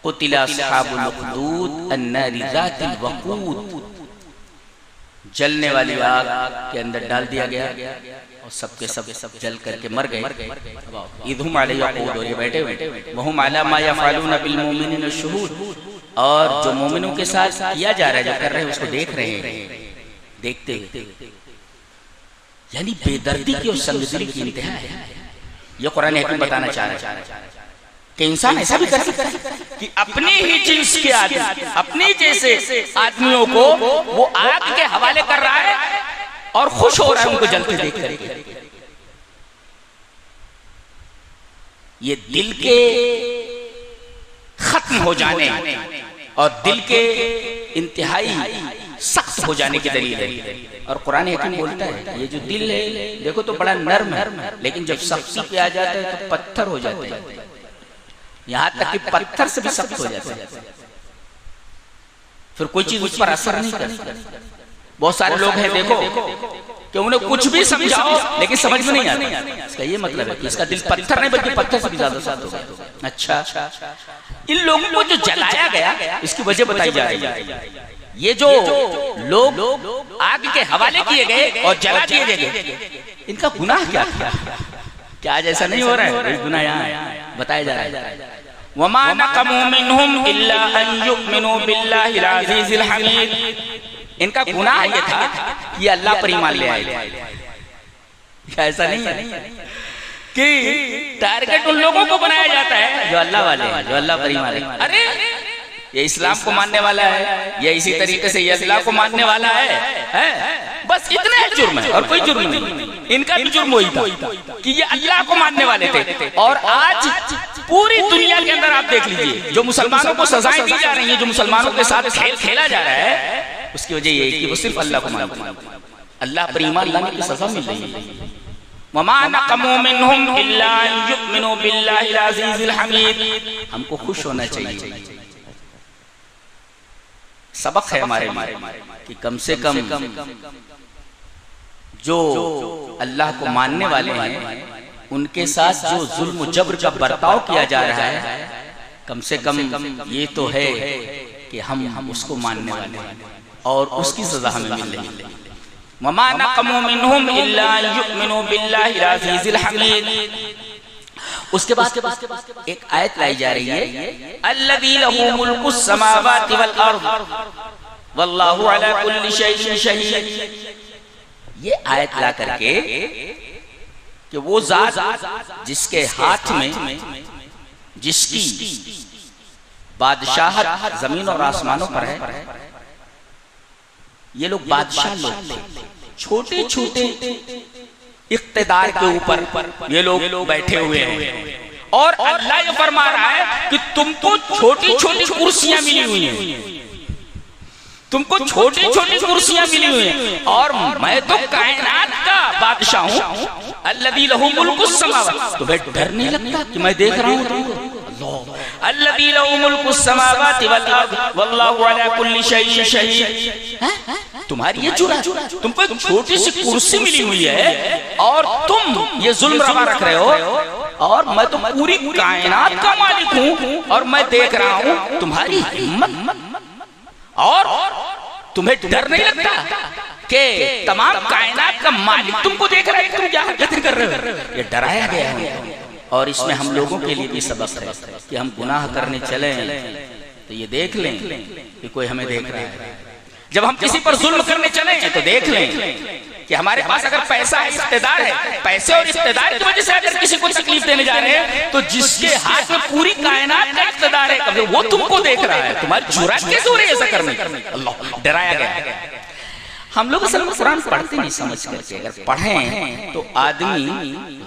कुतिला अस्हाबुल उखदूद अन्नारि ज़ातिल वक़ूद, जलने वाली आग के अंदर डाल दिया गया और सबके सब जल करके मर गए। इधुम अलैहि वक़ूद, और ये बैठे हुए वहुम अला मा यफ़अलूना बिल मुमिनीन शुहूद, और जो मोमिनों के साथ किया जा रहा है, जो कर रहे हैं उसको देख रहे हैं, देखते हुए। यानी बेदर्दी की और संगदिली की इंतहा है। ये कुरान हकीम बताना चाह रहा है कि इंसान ऐसा भी कर सकता है कि अपनी ही जिन्स के आदमी, अपने जैसे आदमियों को वो आग के हवाले कर रहा है और खुश हो रहा है उनको जलते देख करके। ये दिल के खत्म हो जाने और दिल के इंतहाई सख्त हो जाने की दलील है। और कुरान हकीम बोलता है ये जो दिल है देखो तो बड़ा नर्म है, लेकिन जब सख्ती पे आ जाता है तो पत्थर हो जाते हैं, यहाँ तक कि पत्थर से भी सख्त हो जाता है, फिर कोई चीज उस पर असर नहीं करती। बहुत सारे लोग हैं देखो कि उन्हें कुछ भी समझाओ लेकिन समझ में नहीं आता। इसका ये मतलब है कि इसका दिल पत्थर नहीं बल्कि पत्थर से भी ज्यादा सख्त होगा। अच्छा, इन लोगों को जो जलाया गया इसकी वजह बताई जा रही है। ये जो लोग आग के हवाले किए गए और जला दिए गए, इनका गुनाह क्या था? क्या आज ऐसा नहीं हो रहा है? गुनाह यहाँ बताया जा रहा है। वमा नक़मू मिनहुम इल्ला अन युमिनू बिल्लाहिल अज़ीज़िल हमीद, इनका गुनाह ये था कि अल्लाह पर ईमान ले आए। ऐसा नहीं है कि टारगेट उन लोगों को बनाया जाता है जो अल्लाह वाले हैं, जो अल्लाह पर ईमान ले। अरे ये इस्लाम को मानने वाला है, या इसी तरीके से ये अल्लाह को मानने वाला है? बस इतने ही जुर्म है और कोई जुर्म नहीं। इनका भी जुर्म वही था कि ये अल्लाह को मानने वाले थे। और आज पूरी दुनिया के अंदर आप देख लीजिए जो मुसलमानों को सजाएं दी जा रही है, जो मुसलमानों के साथ खेल खेला जा रहा है, उसकी वजह ये है कि वो सिर्फ अल्लाह को मानते हैं, अल्लाह पर ईमान लाने की सजा मिल रही है। वमा नक़मू मिनहुम इल्ला अन युमिनू बिल्लाहिल अज़ीज़िल हमीद, हमको खुश होना चाहिए। सबक है हमारे कि कम से कम जो अल्लाह को मानने वाले हैं उनके साथ जो जुल्म जबर का बर्ताव किया जा रहा है, कम से कम ये तो है कि हम उसको मानने वाले हैं और उसकी सजा हमें मिल रही है। वमा नक़मू मिनहुम इल्ला अन युमिनू बिल्लाहिल अज़ीज़िल हमीद। उसके बाद एक आयत लाई जा रही है, अल्लज़ी लहू मुल्कुस समावाति वल अर्द वल्लाहु अला कुल्ली शैइन शहीद। ये आयत ला करके कि वो ज़ात जिसके हाथ में, जिसकी बादशाहत जमीन और आसमानों पर है, ये लोग बादशाह लोग थे, छोटे छोटे इख्तिदार के ऊपर ये लोग बैठे हुए हैं। और अल्लाह ये फरमा रहा है कि तुमको छोटी छोटी कुर्सियां मिली हुई हैं, तुमको छोटी छोटी कुर्सियां मिली हुई हैं, और मैं तो कायनात का बादशाह हूं। अल्लज़ी लहू मुल्कुस समावात, तुम्हें डर नहीं लगता कि मैं देख रहा हूं? अल्लज़ी लहू मुल्कुस समावाति वल अर्द वल्लाहु अला कुल्ली शैइन शहीद। तुम्हारी ये जुर्म, तुमको एक छोटी सी कुर्सी मिली हुई है और तुम ये जुल्म रवा रख रहे हो, और मैं तो पूरी कायनात का मालिक हूं और मैं देख रहा हूं। तुम्हारी हिम्मत, और तुम्हें डर नहीं लगता कि तमाम कायनात का मालिक तुमको देख रहा है, तुम क्या हरकत कर रहे हो? ये डराया गया है। और इसमें हम लोगों के लिए भी सबक है कि हम गुनाह करने चले तो ये देख लें कि कोई हमें देख रहा है। जब हम किसी पर जुल्म करने चले तो देख लें कि हमारे पास अगर पैसा है, इख्तिदार है, पैसे और इख्तिदार की वजह से अगर किसी को तकलीफ देने जा रहे हैं तो जिसके हाथ में पूरी कायनात का इख्तिदार है वो तुमको देख रहा है, तुम्हारी जुर्रत कैसे हो रही है ऐसा करने की? अल्लाह डराया गया। हम लोग असल में कुरान पढ़ते नहीं समझ करके, अगर पढ़ें तो आदमी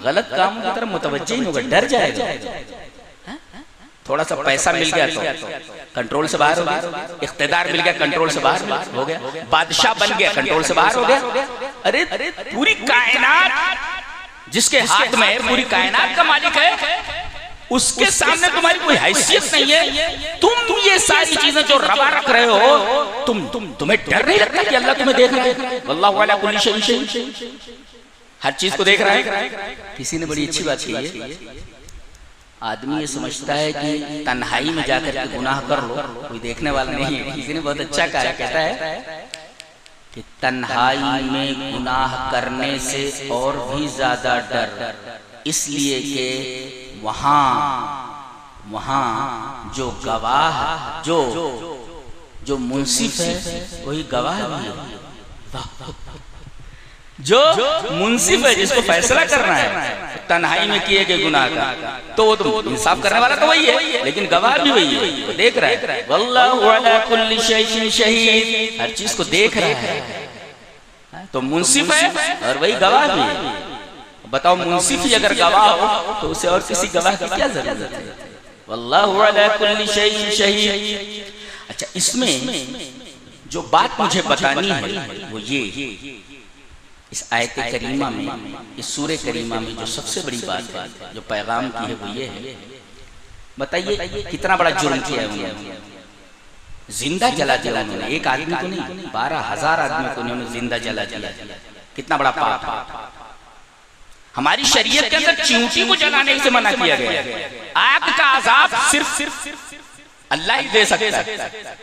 गलत कामों की तरफ मुतवज्जे नहीं होगा, डर जाएगा। थोड़ा सा पैसा मिल गया तो कंट्रोल से बाहर हो गया, इख्तिदार मिल गया कंट्रोल से बाहर हो गया, बादशाह बन गया कंट्रोल से बाहर हो गया। अरे पूरी कायनात जिसके हाथ में है, पूरी कायनात का मालिक है, उसके सामने तुम्हारी कोई हैसियत नहीं है। तुम ये सारी चीजें जो रवा रख रहे हो, तुम्हें डर नहीं लगता कि अल्लाह तुम्हें देख रहा है? वल्लाहु अला कुल्ली शैइन शहीद, हर चीज को देख रहा है। किसी ने बड़ी अच्छी बात की है, आदमी ये समझता है कि तन्हाई में जाकर के गुनाह कर लो, कोई देखने वाला नहीं है। किसी ने बहुत अच्छा कहा, कहता है कि तन्हाई में गुनाह करने से और भी ज्यादा डर, इसलिए कि वहाँ जो गवाह, जो मुंसिफ है वही गवाह भी है। जो मुंसिफ है, जिसको फैसला करना है तन्हाई में किए गए गुनाह का, तो वो तो इंसाफ करने वाला तो वही है, लेकिन गवाह भी वही है, वो देख रहा है। वल्लाहु अला कुल्ली शैइन शहीद, हर चीज को देख रहा है। तो मुंसिफ है और वही गवाह भी है। बताओ, मुंसिफ ही अगर गवाह हो तो उसे और किसी गवाह की क्या जरूरत है? वल्लाहु अला कुल्ली शैइन शहीद। अच्छा, इसमें जो बात मुझे बतानी है वो ये, इस आयत करीमा में, इस सूरे करीमा में जो सबसे बड़ी बात है, जो पैगाम की है, वो ये है। बताइए कितना बड़ा जुर्म किया है उन्होंने, जिंदा जला दिया उन्होंने। एक आदमी को नहीं, 12,000 आदमी को उन्होंने जिंदा जला दिया। कितना बड़ा पाप। हमारी शरीयत के अंदर चींटी को जलाने से मना किया गया है। आग का अजाब सिर्फ अल्लाह ही दे सकता है,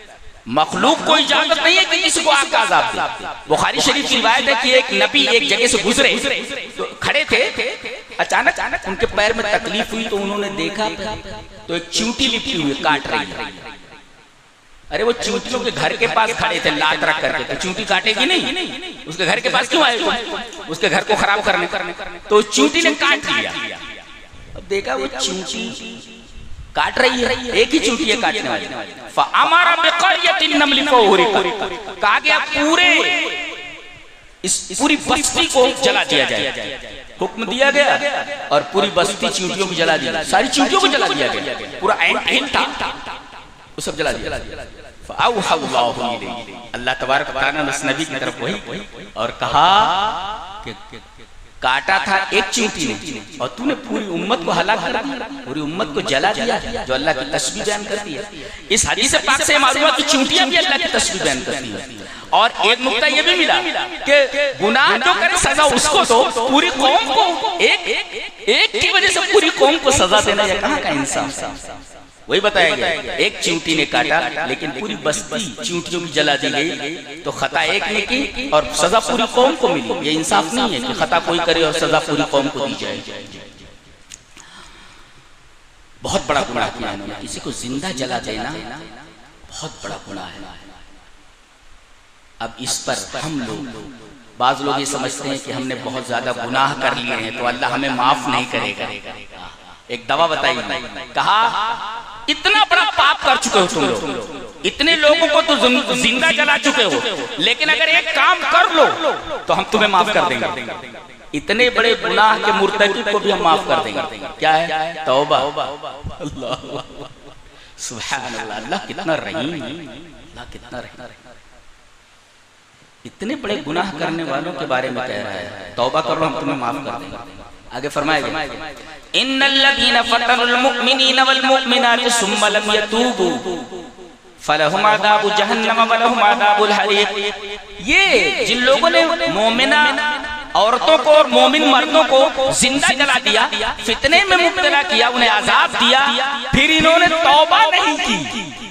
मखलूक को इजाजत नहीं है कि किसी को आग का अजाब दे। बुखारी शरीफ की रिवायत है कि एक नबी एक जगह से गुजरे, तो खड़े थे, अचानक उनके पैर में तकलीफ हुई, तो उन्होंने देखा तो एक चींटी लिपटी हुई काट रही है। अरे वो चींटियों के घर के पास खड़े थे लात रख करके, तो चींटी काटेगी नहीं, उसके घर के पास क्यों आए तुम उसके घर को खराब करने? तो चींटी ने काट लिया। अब देखा वो चींटी काट रही है, एक ही चींटी है काटने वाली। फअमरा बिक़र्यतिन नमल फउहरिक़, कहा गया पूरी बस्ती को जला दिया जाए। हुक्म दिया गया और पूरी बस्ती चींटियों को जला दी, सारी चींटियों को जला दिया गया, पूरा एंड था वो सब जला दिया। फअौहल्लाहु इलैहि, अल्लाह तबारक व तआला ने उस नबी की तरफ वही और कहा कि काटा था एक चींटी ने और तूने पूरी उम्मत को हलाक कर दिया, पूरी उम्मत को जला दिया, जो अल्लाह की तस्बीह बयान करती है। इस हदीस पाक से मालूम है कि चींटियां भी अल्लाह की तस्बीह बयान करती है। और एक नुक्ता ये भी मिला कि गुनाह जो करे सजा उसको दो, पूरी कौम को एक की वजह से पूरी कौम को सजा देना, ये कहाँ का इंसाफ? वही बताया गया, एक चींटी ने काटा लेकिन पूरी बस्ती चींटियों की जला दी गई, तो खता एक ने की और सजा पूरी कौम को मिली। ये इंसाफ नहीं है कि खता कोई करे और सजा पूरी कौम को दी जाए। बहुत बड़ा गुनाह किया इन्होंने, किसी को जिंदा जला देना बहुत बड़ा गुनाह है। अब इस पर हम लोग, बाज लोग ये समझते हैं कि हमने बहुत ज्यादा गुनाह कर लिए हैं तो अल्लाह हमें माफ नहीं करेगा। एक दवा बताई, कहा इतना बड़ा पाप कर चुके हो तुम लोग, इतने लोगों को तो जिंदा जला चुके हो, लेकिन अगर एक काम कर लो तो हम तुम्हें माफ कर देंगे। इतने बड़े गुनाह के मुर्तकिब को भी हम माफ कर देंगे। क्या है? तौबा। अल्लाह सुभान अल्लाह, अल्लाह कितना रहीम, अल्लाह कितना रहीम। इतने बड़े गुनाह करने वालों के बारे में कह रहा है तौबा कर लो हम तुम्हें माफ कर देंगे। आगे फरमाएगा, इन्नल्लज़ीना फ़तनुल मुअमिनीना वल मुअमिनाति सुम्मा लम यतूबू फलहुम अज़ाबु जहन्नम व लहुम अज़ाबुल हरीक़। ये जिन लोगों ने मोमिना औरतों को और मोमिन मर्दों को जिंदा जला दिया, फितने में मुब्तला किया, उन्हें अजाब दिया, फिर इन्होंने तौबा नहीं की,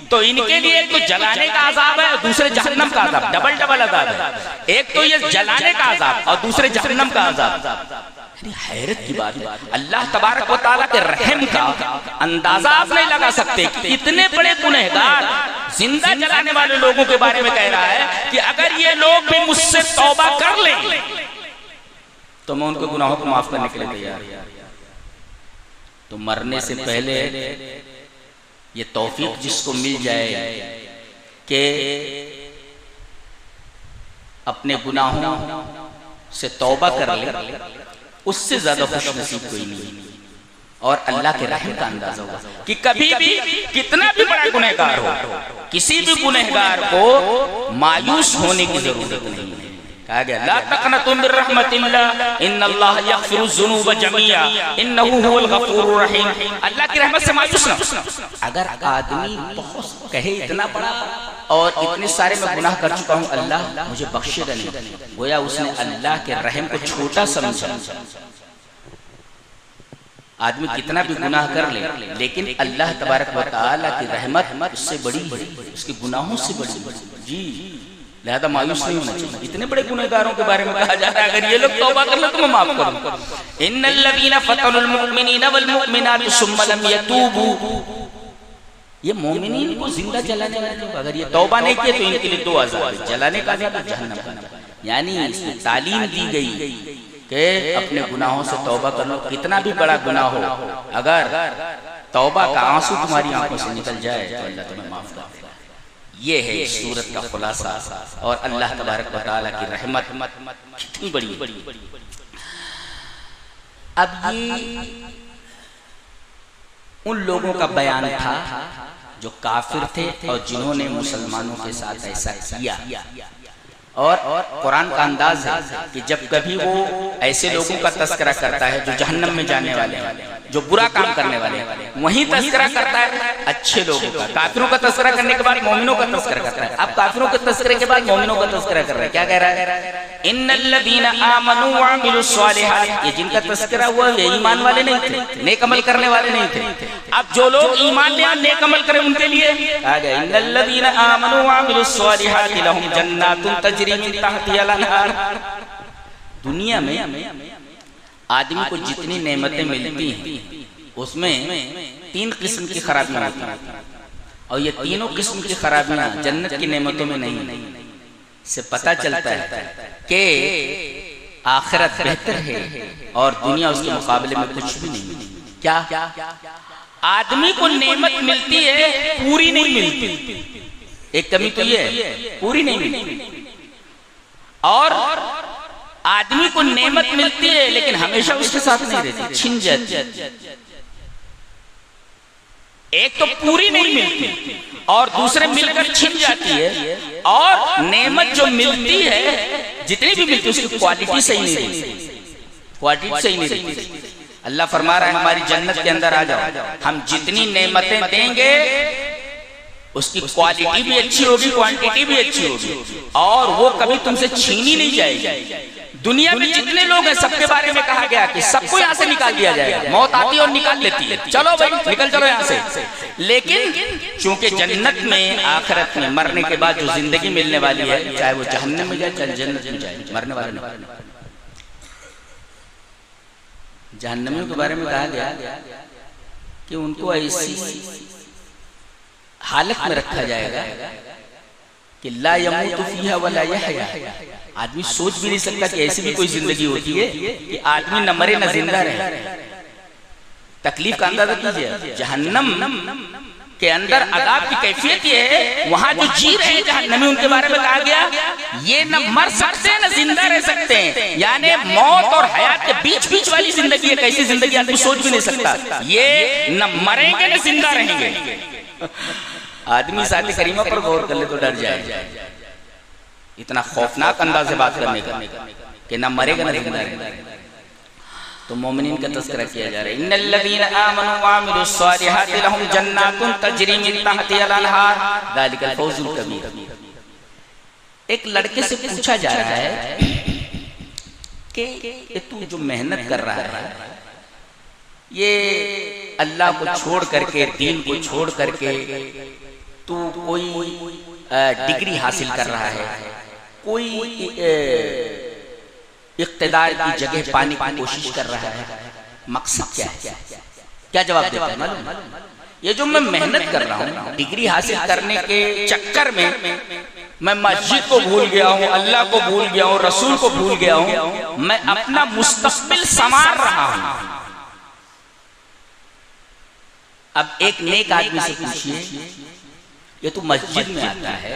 तो इनके लिए एक तो जलाने का अजाब है, दूसरे जहन्नम का अजाब, डबल डबल अजाब है। एक तो ये जलाने का अजाब और दूसरे जहन्नम का अजाब। हैरत की बात है, अल्लाह तबारक व तआला के रहम का अंदाजा आप नहीं लगा सकते कि इतने बड़े गुनहगार जिंदा जलाने वाले लोगों के बारे में कह रहा है कि अगर ये लोग भी मुझसे तौबा कर लें तो मैं उनके गुनाहों को माफ करने के लिए तैयार हूं। तो मरने से पहले ये तौफीक जिसको मिल जाए कि अपने गुनाहों से तौबा कर ले, उससे ज्यादा खुश नसीब कोई नहीं। और अल्लाह के रहम का अंदाजा होगा कि कभी भी कितना भी बड़ा गुनहगार हो, किसी भी गुनहगार को मायूस होने की जरूरत नहीं है। कहा गया ला तक़नतु मिन रहमतिल्लाह इन्नल्लाह यग़फ़िरुज़्ज़ुनूब जमीआ इन्नहु हुवल गफ़ूरुर रहीम। अल्लाह की रहमत से मायूस ना। अगर आदमी बहुत कहे इतना बड़ा और इतने सारे मैं गुनाह कर चुका हूँ, अल्लाह मुझे बख्शेगा नहीं, गोया उसने अल्लाह के रहम को छोटा समझा। आदमी कितना भी गुनाह कर ले, लेकिन अल्लाह तबारक व तआला की रहमत उससे बड़ी है, उसके गुनाहों से बड़ी है। जी, लिहाजा मायूस नहीं होना चाहिए। इतने बड़े गुनहगारों के बारे में कहा जाता है, अगर ये लोग तौबा कर ले तो मैं माफ करूं। इन्नल्लज़ीना फतनुल मुमिनीना वल मुमिनाति सुम्मा लम यतूबू, ये मोमिनीन को जिंदा जलाने वाले लोग अगर ये तौबा नहीं किए तो इनके लिए 2 अज़ाब, जलाने का नहीं, जहन्नम का। यानी इसमें तालीम दी गई कि अपने गुनाहों से तौबा कर लो, कितना भी बड़ा गुनाह हो, अगर तौबा का आंसू तुम्हारी आंखों से निकल जाए तो अल्लाह तुम्हें माफ कर देगा। ये है इस सूरत का खुलासा, और अल्लाह तबारक व तआला की रहमत कितनी बड़ी। अब ये उन लोगों का बयान था जो काफिर थे और जिन्होंने मुसलमानों के साथ ऐसा किया। और कुरान का अंदाज है कि जब कभी वो ऐसे लोगों का तस्करा करता है जो जहन्नम में जाने वाले हैं, जो बुरा काम करने वाले हैं, वहीं तस्करा करता है अच्छे लोगों का। काफिरों का तस्करा करने के बाद मोमिनों का तस्करा करता है। अब काफिरों के तस्करे के बाद मोमिनों का तस्करा कर रहा है। क्या कह रहा है? इन्नल्लज़ीना आमनू व अमिलुस सालिहात, ये जिनका तस्करा हुआ ये ईमान वाले नहीं थे, नेक अमल करने वाले नहीं थे। अब जो लोग ईमान ले आए, नेक अमल करें, उनके लिए आ गया इन्नल्लज़ीना आमनू व अमिलुस सालिहात लहुम जन्नातुन तजरी मिन तहतिहा अल-अनहार। दुनिया में आदमी को जितनी नेमतें मिलती हैं उसमें 3 किस्म की खराबियां होती हैं, और ये तीनों किस्म की खराबियां जन्नत की नेमतों में नहीं। से पता चलता है कि आखिरत बेहतर है और दुनिया उसके मुकाबले में कुछ भी नहीं। क्या आदमी को नेमत मिलती है, पूरी नहीं मिलती। एक कमी तो ये है, पूरी नहीं मिलती। और आदमी को नेमत मिलती है लेकिन हमेशा उसके साथ नहीं रहती, छिन जाती। एक तो पूरी नहीं मिलती और दूसरे मिलकर छिन जाती है, और नेमत जो मिलती है जितनी भी मिलती है उसकी क्वालिटी सही नहीं रहती, क्वालिटी सही नहीं रहती। अल्लाह फरमा रहा है हमारी जन्नत के अंदर आ जाओ, हम जितनी नेमतें देंगे उसकी क्वालिटी भी अच्छी होगी, क्वांटिटी भी अच्छी होगी, और वो कभी तुमसे छीनी नहीं जाएगी। दुनिया में जितने लोग हैं सबके बारे में कहा गया कि सबको यहाँ से निकाल दिया जाएगा। मौत आती है और निकाल लेती है, चलो भाई निकल चलो यहाँ से। लेकिन चूंकि जन्नत में आखिरत में मरने के बाद जो जिंदगी मिलने वाली है, चाहे वो जहन्नम में जाए चाहे जन्नत में जाए, मरने वाले नहीं। जहन्नमियों के बारे में कहा गया कि उनको ऐसी हालत में रखा जाएगा कि ला यमूतु फीहा वला यहया। आदमी सोच भी नहीं सकता कि ऐसी भी कोई जिंदगी होती है कि आदमी न मरे न जिंदा रहे। तकलीफ का अंदाजा कीजिए। जहन्नम के अंदर अदाब की कैफियत ये है, वहां जो जी रहे हैं जहन्नमी उनके बारे में कहा गया ये न मर सकते हैं न जिंदा रह सकते हैं। यानी मौत और हयात के बीच बीच वाली जिंदगी है। कैसी जिंदगी आदमी सोच भी नहीं सकता। ये न मरेंगे न जिंदा रहेंगे। आदमी साथ करीमा पर गौर कर ले तो डर जाए। इतना खौफनाक अंदाज से बात करने का कि ना मरेगा ना जिंदा रहेगा। तो मोमिनीन का तज़किरा किया जा रहा है। इन्नल्लज़ीना आमनू व अमिलुस सालिहाति लहुम जन्नातुन तजरी मिन तहतिहा अल-अनहार ज़ालिकल फौज़ुल कबीर। एक लड़के से पूछा जा रहा है कि तू जो मेहनत कर रहा है, ये अल्लाह को छोड़ करके, दीन को छोड़ करके तू कोई डिग्री हासिल कर रहा है, कोई इक़्तिदार की जगह पाने की कोशिश कर रहा है, मकसद क्या है? क्या जवाब देता है मालूम? ये जो मैं मेहनत कर रहा हूँ डिग्री हासिल करने के चक्कर में मैं मस्जिद को भूल गया हूँ, अल्लाह को भूल गया हूँ, रसूल को भूल गया हूँ, मैं अपना मुस्तक़बिल संवार रहा हूँ। अब एक नेक आदमी से पूछिए, ये तो मस्जिद में आता है,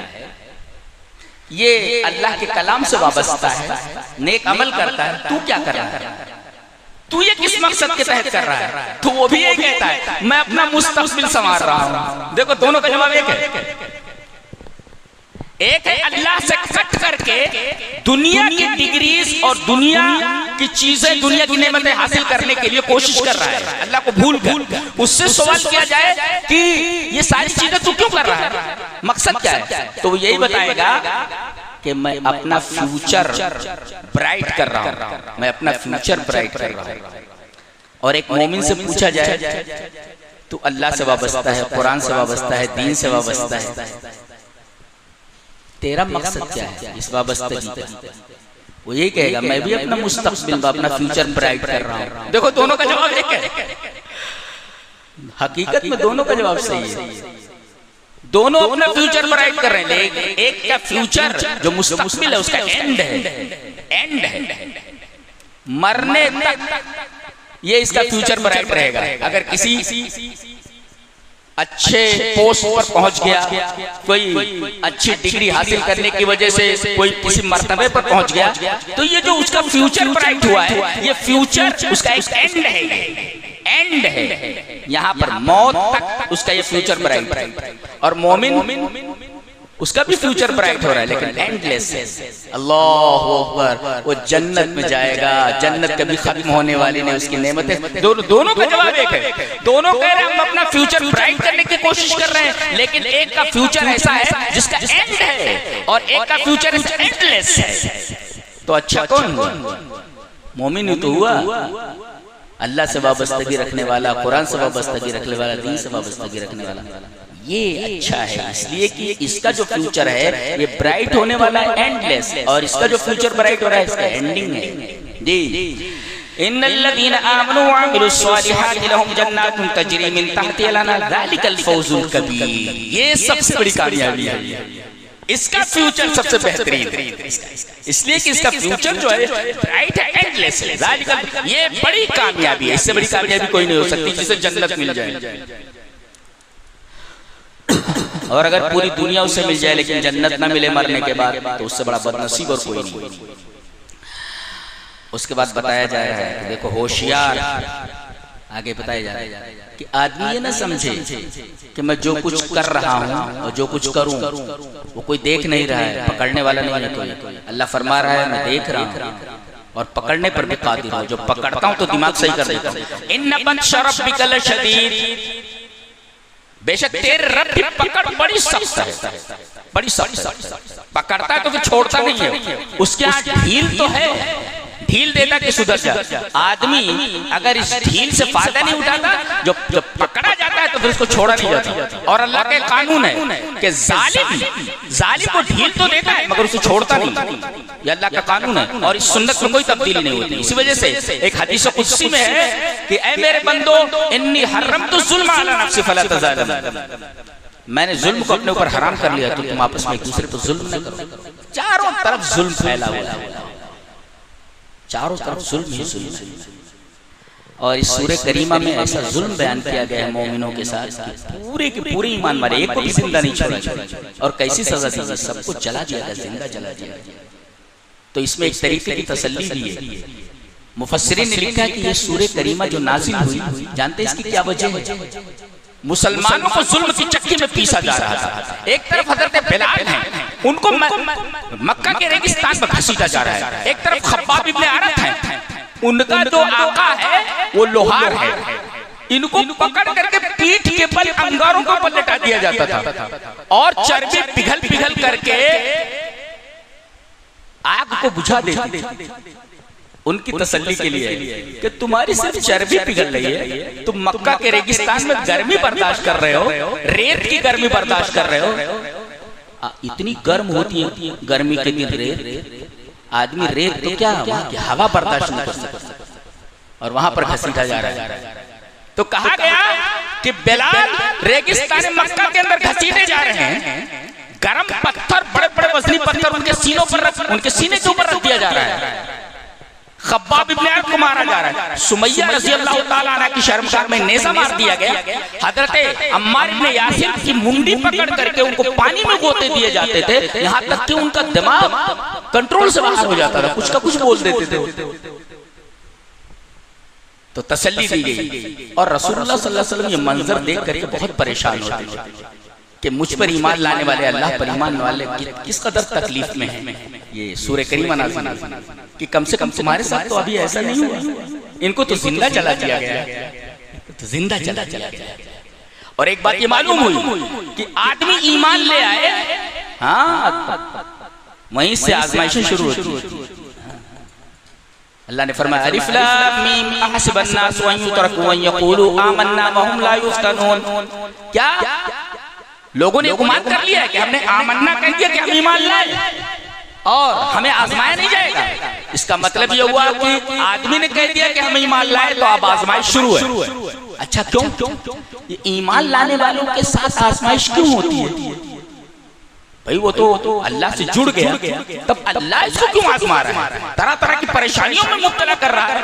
ये अल्लाह के कलाम से वाबस्ता है, नेक अमल करता है, तू क्या कर रहा है? तू ये किस मकसद के तहत कर रहा है? तो वो भी ये कहता है मैं अपना मुस्तक़बिल संवार रहा हूँ। देखो दोनों का जवाब एक है। एक है अल्लाह से कट करके दुनिया की डिग्रीज और दुनिया की चीजें, दुनिया की नेमतें हासिल करने के लिए कोशिश कर रहा है, अल्लाह को भूल कर। उससे सवाल किया जाए कि ये सारी चीजें तू क्यों कर रहा है, मकसद क्या है? तो वो यही बताएगा कि मैं अपना फ्यूचर ब्राइट कर रहा हूँ, मैं अपना फ्यूचर ब्राइट कर रहा हूँ। और एक मोमिन से पूछा जाए तो अल्लाह से वाबस्ता है, कुरान से वाबस्ता है, दीन से वाबस्ता है, तेरा मकसद क्या है इस वाबस्तगी का? वो यही कहेगा मैं भी अपना मुस्तकबिल, अपना फ्यूचर ब्राइट कर रहा हूँ। देखो दोनों का जवाब एक है, हकीकत में दोनों का जवाब सही है। दोनों अपना फ्यूचर ब्राइट कर रहे हैं, लेकिन एक का फ्यूचर जो मुस्तकबिल है उसका एंड है, एंड है। मरने तक ये इसका फ्यूचर ब्राइट रहेगा। अगर किसी अच्छे पोस्ट पर पहुंच गया, कोई अच्छी डिग्री हासिल करने की वजह से कोई किसी मर्तबे पर पहुंच गया, तो ये जो उसका फ्यूचर ब्राइट हुआ है, ये फ्यूचर उसका एक एंड है, एंड है। यहाँ पर मौत तक उसका ये फ्यूचर ब्राइट। और मोमिन उसका भी फ्यूचर ब्राइट हो रहा है, लेकिन एंडलेस है। अल्लाह अकबर, वो जन्नत में जाएगा, जन्नत कभी खत्म होने वाली नहीं, उसकी नेमतें। दोनों का जवाब एक है। दोनों कह रहे हैं हम अपना फ्यूचर ब्राइट करने की कोशिश कर रहे हैं, लेकिन एक का फ्यूचर ऐसा है जिसका एंड है और एक का फ्यूचर एंडलेस है। तो अच्छा कौन हुआ? मोमिन ही तो हुआ, अल्लाह से वाबस्तगी रखने वाला, कुरान से वाबस्तगी रखने वाला, दीन से वाबस्तगी रखने वाला। ये अच्छा है इसलिए कि इसका जो फ्यूचर है ये ब्राइट होने वाला है, एंडलेस, और इसका जो फ्यूचर ब्राइट हो रहा है इसका एंडिंग है। जी, इन्नल्लज़ीना आमनू व अमिलुस्सालिहाति लहुम जन्नातुन तजरी मिन तहतिहा अल-अनहार ज़ालिकल फौज़ुल कबीर। ये सबसे बड़ी कामयाबी है, इसका फ्यूचर सबसे बेहतरीन है, इसलिए कि इसका फ्यूचर जो है ब्राइट है, एंडलेस है। ये बड़ी कामयाबी है, इससे बड़ी कामयाबी कोई नहीं हो सकती जिसे जन्नत मिल जाए। और अगर पूरी दुनिया उससे मिल जाए लेकिन जन्नत ना मिले मरने के बाद, तो उससे बड़ा बदनसीब और कोई नहीं। उसके बाद बताया जा रहा है कि देखो होशियार, आगे बताया जा रहा है कि आदमी ये ना समझे कि मैं जो कुछ कर रहा हूँ और जो कुछ करूँ वो कोई देख नहीं रहा है, पकड़ने वाला नहीं है कोई। अल्लाह फरमा रहा है मैं देख रहा हूँ और पकड़ने पर भी कादिर हूँ, जो पकड़ता हूँ तो दिमाग सही कर देता हूँ। इन्न बत्श रब्बिका लशदीद, बेशक तेरे रब की पकड़ बड़ी सख्त है, बड़ी सख्त है। पकड़ता है तो फिर छोड़ता नहीं है, उसके यहाँ ढील तो है, ढील देता कि सुधर जा। आदमी अगर इस ढील से फायदा नहीं उठाता, जो पकड़ा जाता है तो फिर उसको छोड़ा नहीं जाता। और अल्लाह के कानून है कि जालिम को ढील तो देता है मगर उसे छोड़ता नहीं, ये अल्लाह का कानून है। और इस सुन्नत में कोई तब्दीली नहीं होती। इसी वजह से एक हदीस कुदसी में है कि ऐ मेरे बंदो इन्नी हर्रमतु ज़ुल्म अला नफ्सी फला तज़ालिम, मैंने जुल्म को अपने ऊपर हराम कर लिया तो तुम आपस में एक दूसरे पर जुल्म न करो। चारों तरफ जुल्म फैला हुआ है, चारों तरफ जुल्म ही जुल्म है। और इस सूरह करीमा में ऐसा जुल्म बयान किया गया है मोमिनों के साथ कि पूरे के पूरे ईमान मारे, एक को भी जिंदा नहीं छोड़ा। और कैसी सजा दी, सबको जला दिया गया, जिंदा जला दिया। तो इसमें एक तरीके की तसल्ली भी है। मुफस्सिरीन ने लिखा है कि ये सूरह करीमा जो नाजिल हुई, जानते हैं इसकी क्या वजह है? मुसलमानों को जुल्म की चक्की में पीसा जा रहा था। एक तरफ हजरत बिलाल हैं, उनको मक्का के रेगिस्तान में घसीटा जा रहा है। एक तरफ खब्बाब इब्ने अरत हैं, उनका जो आका है वो लोहार है। इनको पकड़ करके पीठ के बल अंगारों को पलटा दिया जाता था और चर्बी पिघल पिघल करके आग को बुझा देती। उनकी तसल्ली के लिए कि तुम्हारी सिर्फ चर्बी पिघल रही है, तुम मक्का के रेगिस्तान में गर्मी बर्दाश्त कर रहे हो, रेत की गर्मी बर्दाश्त कर रहे हो। इतनी गर्म होती है गर्मी के दिन रेत, आदमी रेत तो क्या वहां की हवा बर्दाश्त नहीं कर सकता और वहां पर घसीटा जा रहा है। तो कहा गया कि बिलाल रेगिस्तान मक्का के अंदर घसीटे जा रहे हैं, गर्म पत्थर, बड़े बड़े वजनी पत्थर उनके सीनों पर उनके सीने के ऊपर रख दिया जा रहा है। खब्बाब इब्ने अरत को मारा जा रहा है। सुमैया रज़ी अल्लाह ताला अन्हा की शर्मगाह में नेज़ा मार दिया गया। हजरत अम्मार इब्ने यासिर की मुंडी पकड़ करके उनको पानी में गोते दिए जाते थे, यहाँ तक कि उनका दिमाग कंट्रोल से बाहर हो जाता था, कुछ का कुछ बोल देते थे। तो तसल्ली दी गई और रसूलुल्लाह सल्लल्लाहु अलैहि वसल्लम ये मंजर देख करके बहुत परेशान होते थे कि मुझ पर ईमान लाने वाले, अल्लाह पर ईमान वाले किस कदर तकलीफ में हैं। ये सूरह करीमा नाज़िल कि कम से कम तुम्हारे साथ तो अभी ऐसा नहीं हुआ, इनको तो जिंदा जला दिया गया, तो जिंदा जला दिया गया। और एक बात ये मालूम हुई कि आदमी ईमान ले आए, हाँ, वहीं से आजमाइशें शुरू होती है। अल्लाह ने फरमाया अलिफ लाम मीम अहसिबन नास अन युतरकू अन यक़ूलू आमन्ना वहुम ला युफ्तनून। क्या लोगों ने गुमान कर लिया है कि हमने आमन्ना कह दिया कि हम ईमान लाए और हमें आजमाया नहीं जाएगा। इसका मतलब यह हुआ कि आदमी ने कह दिया कि हम ईमान लाए तो अब आजमाइश शुरू है। अच्छा क्यों? ये ईमान लाने वालों के साथ आजमाइश क्यों होती है? भाई वो तो अल्लाह से जुड़ गया, तब अल्लाह इसको क्यों आजमा रहा है, तरह तरह की परेशानियों में मुब्तला कर रहा है?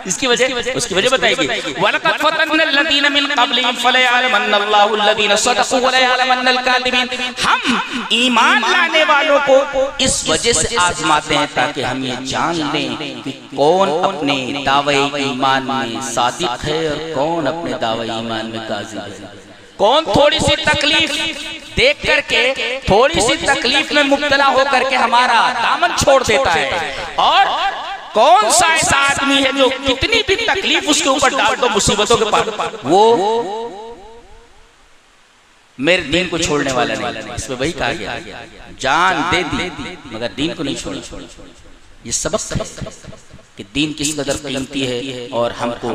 इसकी वजह बताएगी। वलक़द फ़तन्ना अल्लज़ीना मिन क़ब्लिहिम फ़लयअलमन्ना अल्लाहु अल्लज़ीना सदक़ू वलयअलमन्ना अल-काज़िबीन। हम ईमान लाने वालों को इस वजह से आजमाते हैं ताकि हम ये जान लें कि कौन अपने दावे ईमान में सादिक है और कौन अपने दावे ईमान में काज़िब है। कौन थोड़ी सी तकलीफ देख करके, थोड़ी सी तकलीफ में मुब्तला होकर के हमारा दामन छोड़ देता है, और कौन सा ऐसा आदमी है जो कितनी भी तकलीफ उसके ऊपर डाल दो मुसीबतों के पार वो मेरे दीन को छोड़ने वाला नहीं। इसमें वही कहा गया, जान दे दी मगर दीन को नहीं छोड़ा। ये सबक कि दीन किस कदर कीमती है और हमको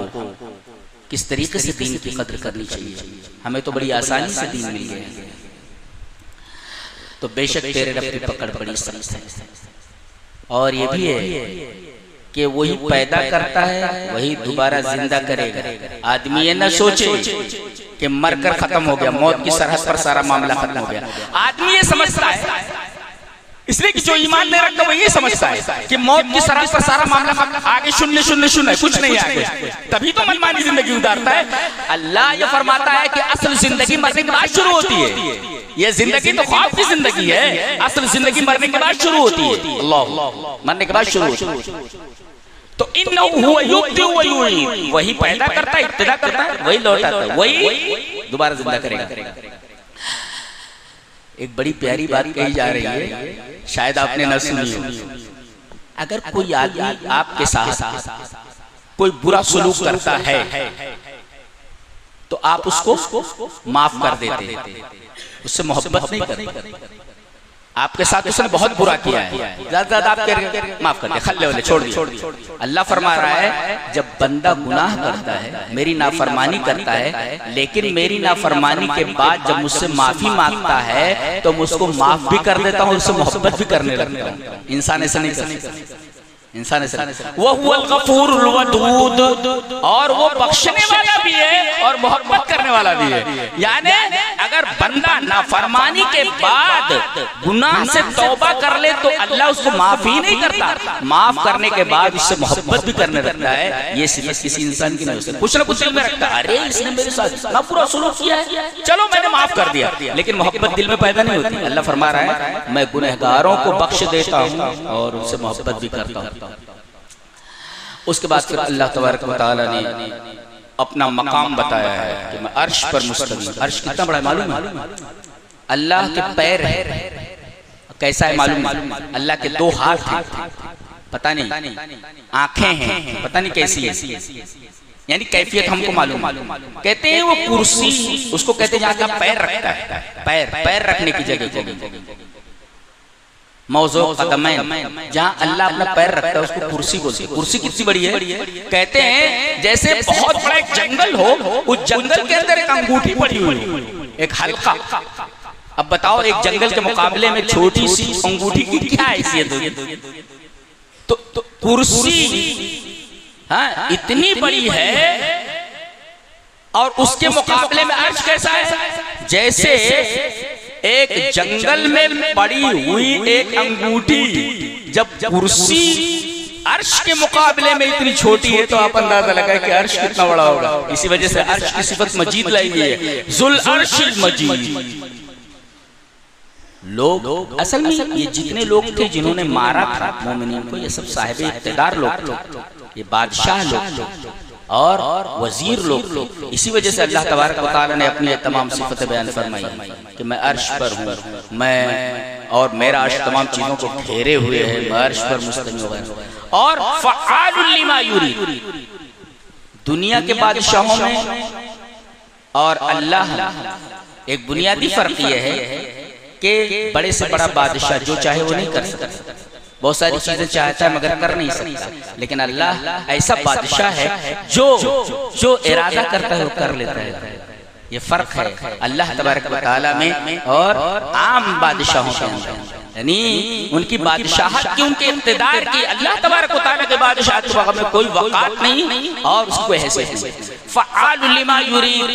किस तरीके से दीन की कदर करनी चाहिए। हमें तो बड़ी आसानी से दीन मिल गया, तो बेशक तेरे रब की पकड़ बड़ी सख्त है। और ये भी है कि वही पैदा करता है वही दोबारा जिंदा करेगा। आदमी ये न सोचे कि मरकर खत्म हो गया, मौत की सरहद पर सारा मामला खत्म हो गया। आदमी ये समझता है, इसलिए कि जो ईमान नहीं रखता वो ये समझता है कि मौत की सरहद पर सारा मामला खत्म, आगे शून्य शून्य शून्य कुछ नहीं आगे, तभी तो मनमानी जिंदगी गुजारता है। अल्लाह ये फरमाता है कि असल जिंदगी मरने के बाद शुरू होती है। ये जिंदगी तो ख्वाब की जिंदगी है, असल जिंदगी मरने के बाद शुरू होती है। अल्लाह मरने के बाद शुरू होती है। तो इन्नहु हुवा युब्दि व युईद, वही पैदा करता है, इब्तिदा करता है, वही लौटाता है, वही दोबारा जिंदा करेगा। एक बड़ी प्यारी बात कही जा रही है, शायद आपने न सुनी हो। अगर कोई आदमी आपके साथ कोई बुरा सलूक करता है तो आप उसको माफ कर देते हैं, उससे मोहब्बत नहीं करते। आपके साथ उसने बहुत बुरा किया है, ज्यादा आप माफ कर दे, खल्ले वाले छोड़ दिए। अल्लाह फरमा रहा है जब बंदा गुनाह करता है, मेरी नाफरमानी करता है, लेकिन मेरी नाफरमानी के बाद जब मुझसे माफी मांगता है तो मैं उसको माफ भी कर देता हूँ, उससे मोहब्बत भी करने लगता हूँ। इंसान ऐसा नहीं करता, इंसान ऐसा वो हुवल गफूरुल वदूद, और वो बख्शने वाला भी है और मोहब्बत करने वाला भी है। यानी अगर बंदा नाफरमानी के बाद गुनाह से तौबा कर ले तो अल्लाह उसको माफ ही नहीं करता, माफ करने के बाद उससे मोहब्बत भी करने लगता है। ये सिर्फ किसी इंसान की नहीं हो सकती, कुछ ना कुछ दिल में रखता है, अरे इसने मेरे साथ इतना बुरा सलूक किया है, चलो मैंने माफ कर दिया, लेकिन मोहब्बत दिल में पैदा नहीं होती। अल्लाह फरमा रहा है मैं गुनहगारों को बख्श देता हूँ और उनसे मोहब्बत भी करता हूँ। उसके बाद फिर अल्लाह तबारक व तआला ने अपना मकाम बताया है कि मैं अर्श पर मुस्तवी। अर्श कितना बड़ा मालूम है? अल्लाह के पैर है, कैसा है मालूम है? अल्लाह के दो हाथ हैं, पता नहीं, आंखें हैं, पता नहीं कैसी है, यानी कैफियत हमको मालूम। कहते हैं वो कुर्सी, उसको कहते हैं जहाँ का पैर रखता है, पैर रखने की जगह को मौजू कदमैन, जहाँ अल्लाह अपना पैर रखता है उसको कुर्सी बोलते हैं। कुर्सी कितनी बड़ी है? कहते हैं जैसे बहुत बड़ा एक जंगल हो, उस जंगल के अंदर एक अंगूठी पड़ी हुई, एक हल्का। अब बताओ एक जंगल के मुकाबले में छोटी सी अंगूठी की क्या हैसियत होगी? तो कुर्सी हाँ इतनी बड़ी है, और उसके मुकाबले में अर्श कैसा है? जैसे एक जंगल में पड़ी हुई एक अंगूठी, जब कुर्सी अर्श के मुकाबले में इतनी छोटी है तो आप अंदाजा लगाए कि अर्श कितना बड़ा होगा। इसी वजह से अर्श की सिफत मजीद लाई गई है, जुल अर्शिल मजीद। लोग असल में ये जितने लोग थे जिन्होंने मारा था मोमिनीन को, ये सब साहिब इक़्तिदार लोग थे, ये बादशाह लोग और वजीर लोग थे। इसी वजह से अल्लाह तबारक व तआला ने अपनी तमाम सिफतें बयान फरमाई कि मैं अर्श पर हूँ, मैं और मेरा अर्श तमाम चीजों को घेरे हुए है, मैं अर्श पर मुस्तवी हूँ। और फ़आलुल लिमा युरीद, दुनिया के बादशाहों में और अल्लाह एक बुनियादी फर्क यह है कि बड़े से बड़ा बादशाह जो चाहे वो नहीं कर सकता, बहुत सारी चीजें चाहता है मगर कर नहीं सकता, लेकिन अल्लाह ऐसा बादशाह है जो इरादा करता है वो कर लेता है। ये फर्क है अल्लाह तबारक व तआला में और आम बादशाहों के अंदर, यानी उनकी बादशाहत की, उनके इक़्तिदार की, अल्लाह तबारक व तआला के बादशाहत में कोई वक़ात नहीं और उसको हैसियत नहीं। फ़अालु लिमा युरीद।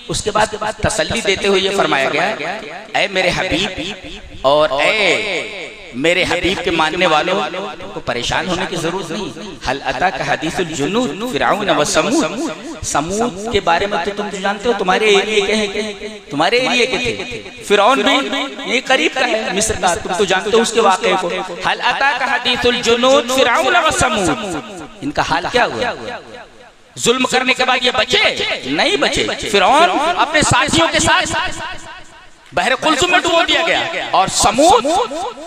उसके बाद तसल्ली देते हुए ये फरमाया गया, ऐ मेरे हबीब और ऐ मेरे हबीब के मानने वालों को परेशान होने की जरूरत नहीं। हल अता का हदीसुल जुनूद फिरौन व समूद। समूद के बारे में तो तुम जानते हो, तुम्हारे एरिया के हैं, तुम्हारे एरिया के थे। फिरौन भी ये करीब का है मिस्र का, तुम तो जानते हो उसके वाक़े को। हल अता का हदीसुल जुनूद फिरौन व समूद। इनका हाल क्या हुआ? जुल्म करने के बाद ये बचे नहीं बचे। फिरौन अपने साथियों के साथ बहर कुल्सुम में डुबो दिया गया, और समूद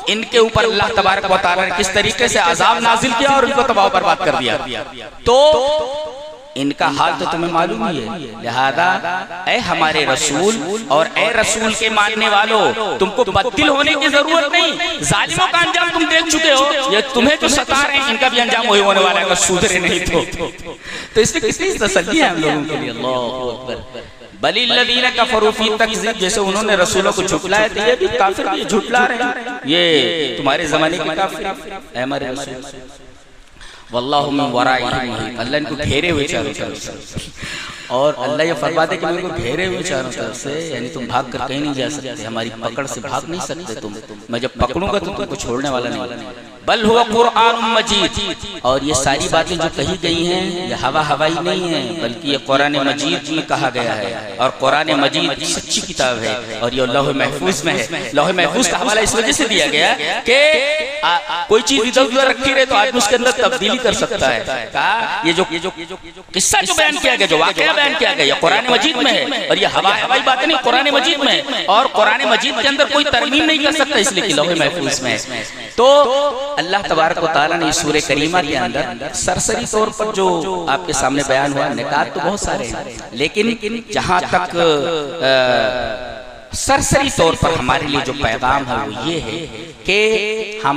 इनके ऊपर अल्लाह तबारक व तआला ने किस तरीके से अजाब नाजिल किया और इनको तबाह बर्बाद कर दिया। तो इनका हाल तो तुम्हें मालूम ही है। लिहाजा ऐ हमारे रसूल और ऐ रसूल के मानने वालों, तुमको बददिल होने की जरूरत नहीं। जालिमों का अंजाम तुम देख चुके हो, ये तुम्हें जो सता रहे हैं इनका भी अंजाम वही होने वाला है अगर सुधरे नहीं तो इसमें कितनी तसल्ली है हम लोगों के लिए। अल्लाहु अकबर। बलिल्लज़ीना कफ़रू फ़ी तकज़ीब, जैसे उन्होंने रसूलों को झुठलाया तो ये भी काफिर भी झुठला रहे हैं, ये तुम्हारे जमाने के काफिर हैं हमारे रसूल। वल्लाहु मिन वराइहिम मुहीत। अल्लाह इनको घेरे हुए चारों तरफ से, और अल्लाह ये फरमाते कि मैं इनको घेरे हुए चारों तरफ से, यानी तुम भाग कर कहीं नहीं जा सकते, हमारी पकड़ से भाग नहीं सकते तुम। मैं जब पकड़ूंगा तो तुमको छोड़ने वाला नहीं। बल हुवा कुरआनुम मजीद। और ये सारी बातें जो कही गई हैं ये हवा हवाई नहीं है, बल्कि ये कुरान मजीद में कहा गया है, और कुरान मजीद सच्ची किताब है और ये लौह महफूज में है। लौह महफूज का हवाला इस वजह से दिया गया कि कोई चीज इधर उधर रखी रहे तो आदमी उसके अंदर तब्दीली कर सकता है। ये जो किस्सा जो बयान किया गया, जो वाकया बयान किया गया, कुरान मजीद में है, और ये हवाई बातें नहीं, कुरान मजीद में है, और कुरान मजीद के अंदर कोई तरमीम नहीं कर सकता, इसलिए कि लौह महफूज में है। तो अल्लाह तबारक व तआला ने इस सूरह करीमा के अंदर सरसरी तौर पर जो आपके सामने बयान हुआ, निकात तो बहुत सारे हैं, लेकिन जहां तक सरसरी तौर पर हमारे लिए जो पैगाम है वो ये है कि हम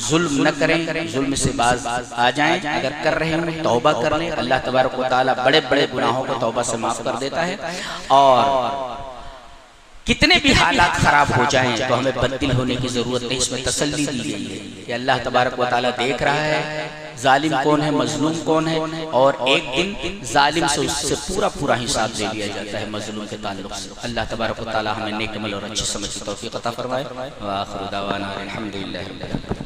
जुल्म न करें, जुल्म से बाज आ जाएं, अगर कर रहे हैं तौबा कर लें। अल्लाह तबारक व तआला बड़े बड़े गुनाहों को तौबा से माफ कर देता है, और कितने भी हालात खराब हो जाएं तो हमें बददिल होने की जरूरत नहीं। इसमें तसल्ली दी गई है कि अल्लाह तबारक व तआला देख रहा है जालिम कौन है, मजलूम कौन है, और एक दिन जालिम से उससे पूरा हिसाब ले लिया जाता है मजलूम के ताल्लुक से। अल्लाह तबारक व तआला हमें नेक अमल और अच्छी समझ की तौफीक अता फरमाए। व आखिरु दावाना अल्हम्दुलिल्लाहि रब्बिल आलमीन।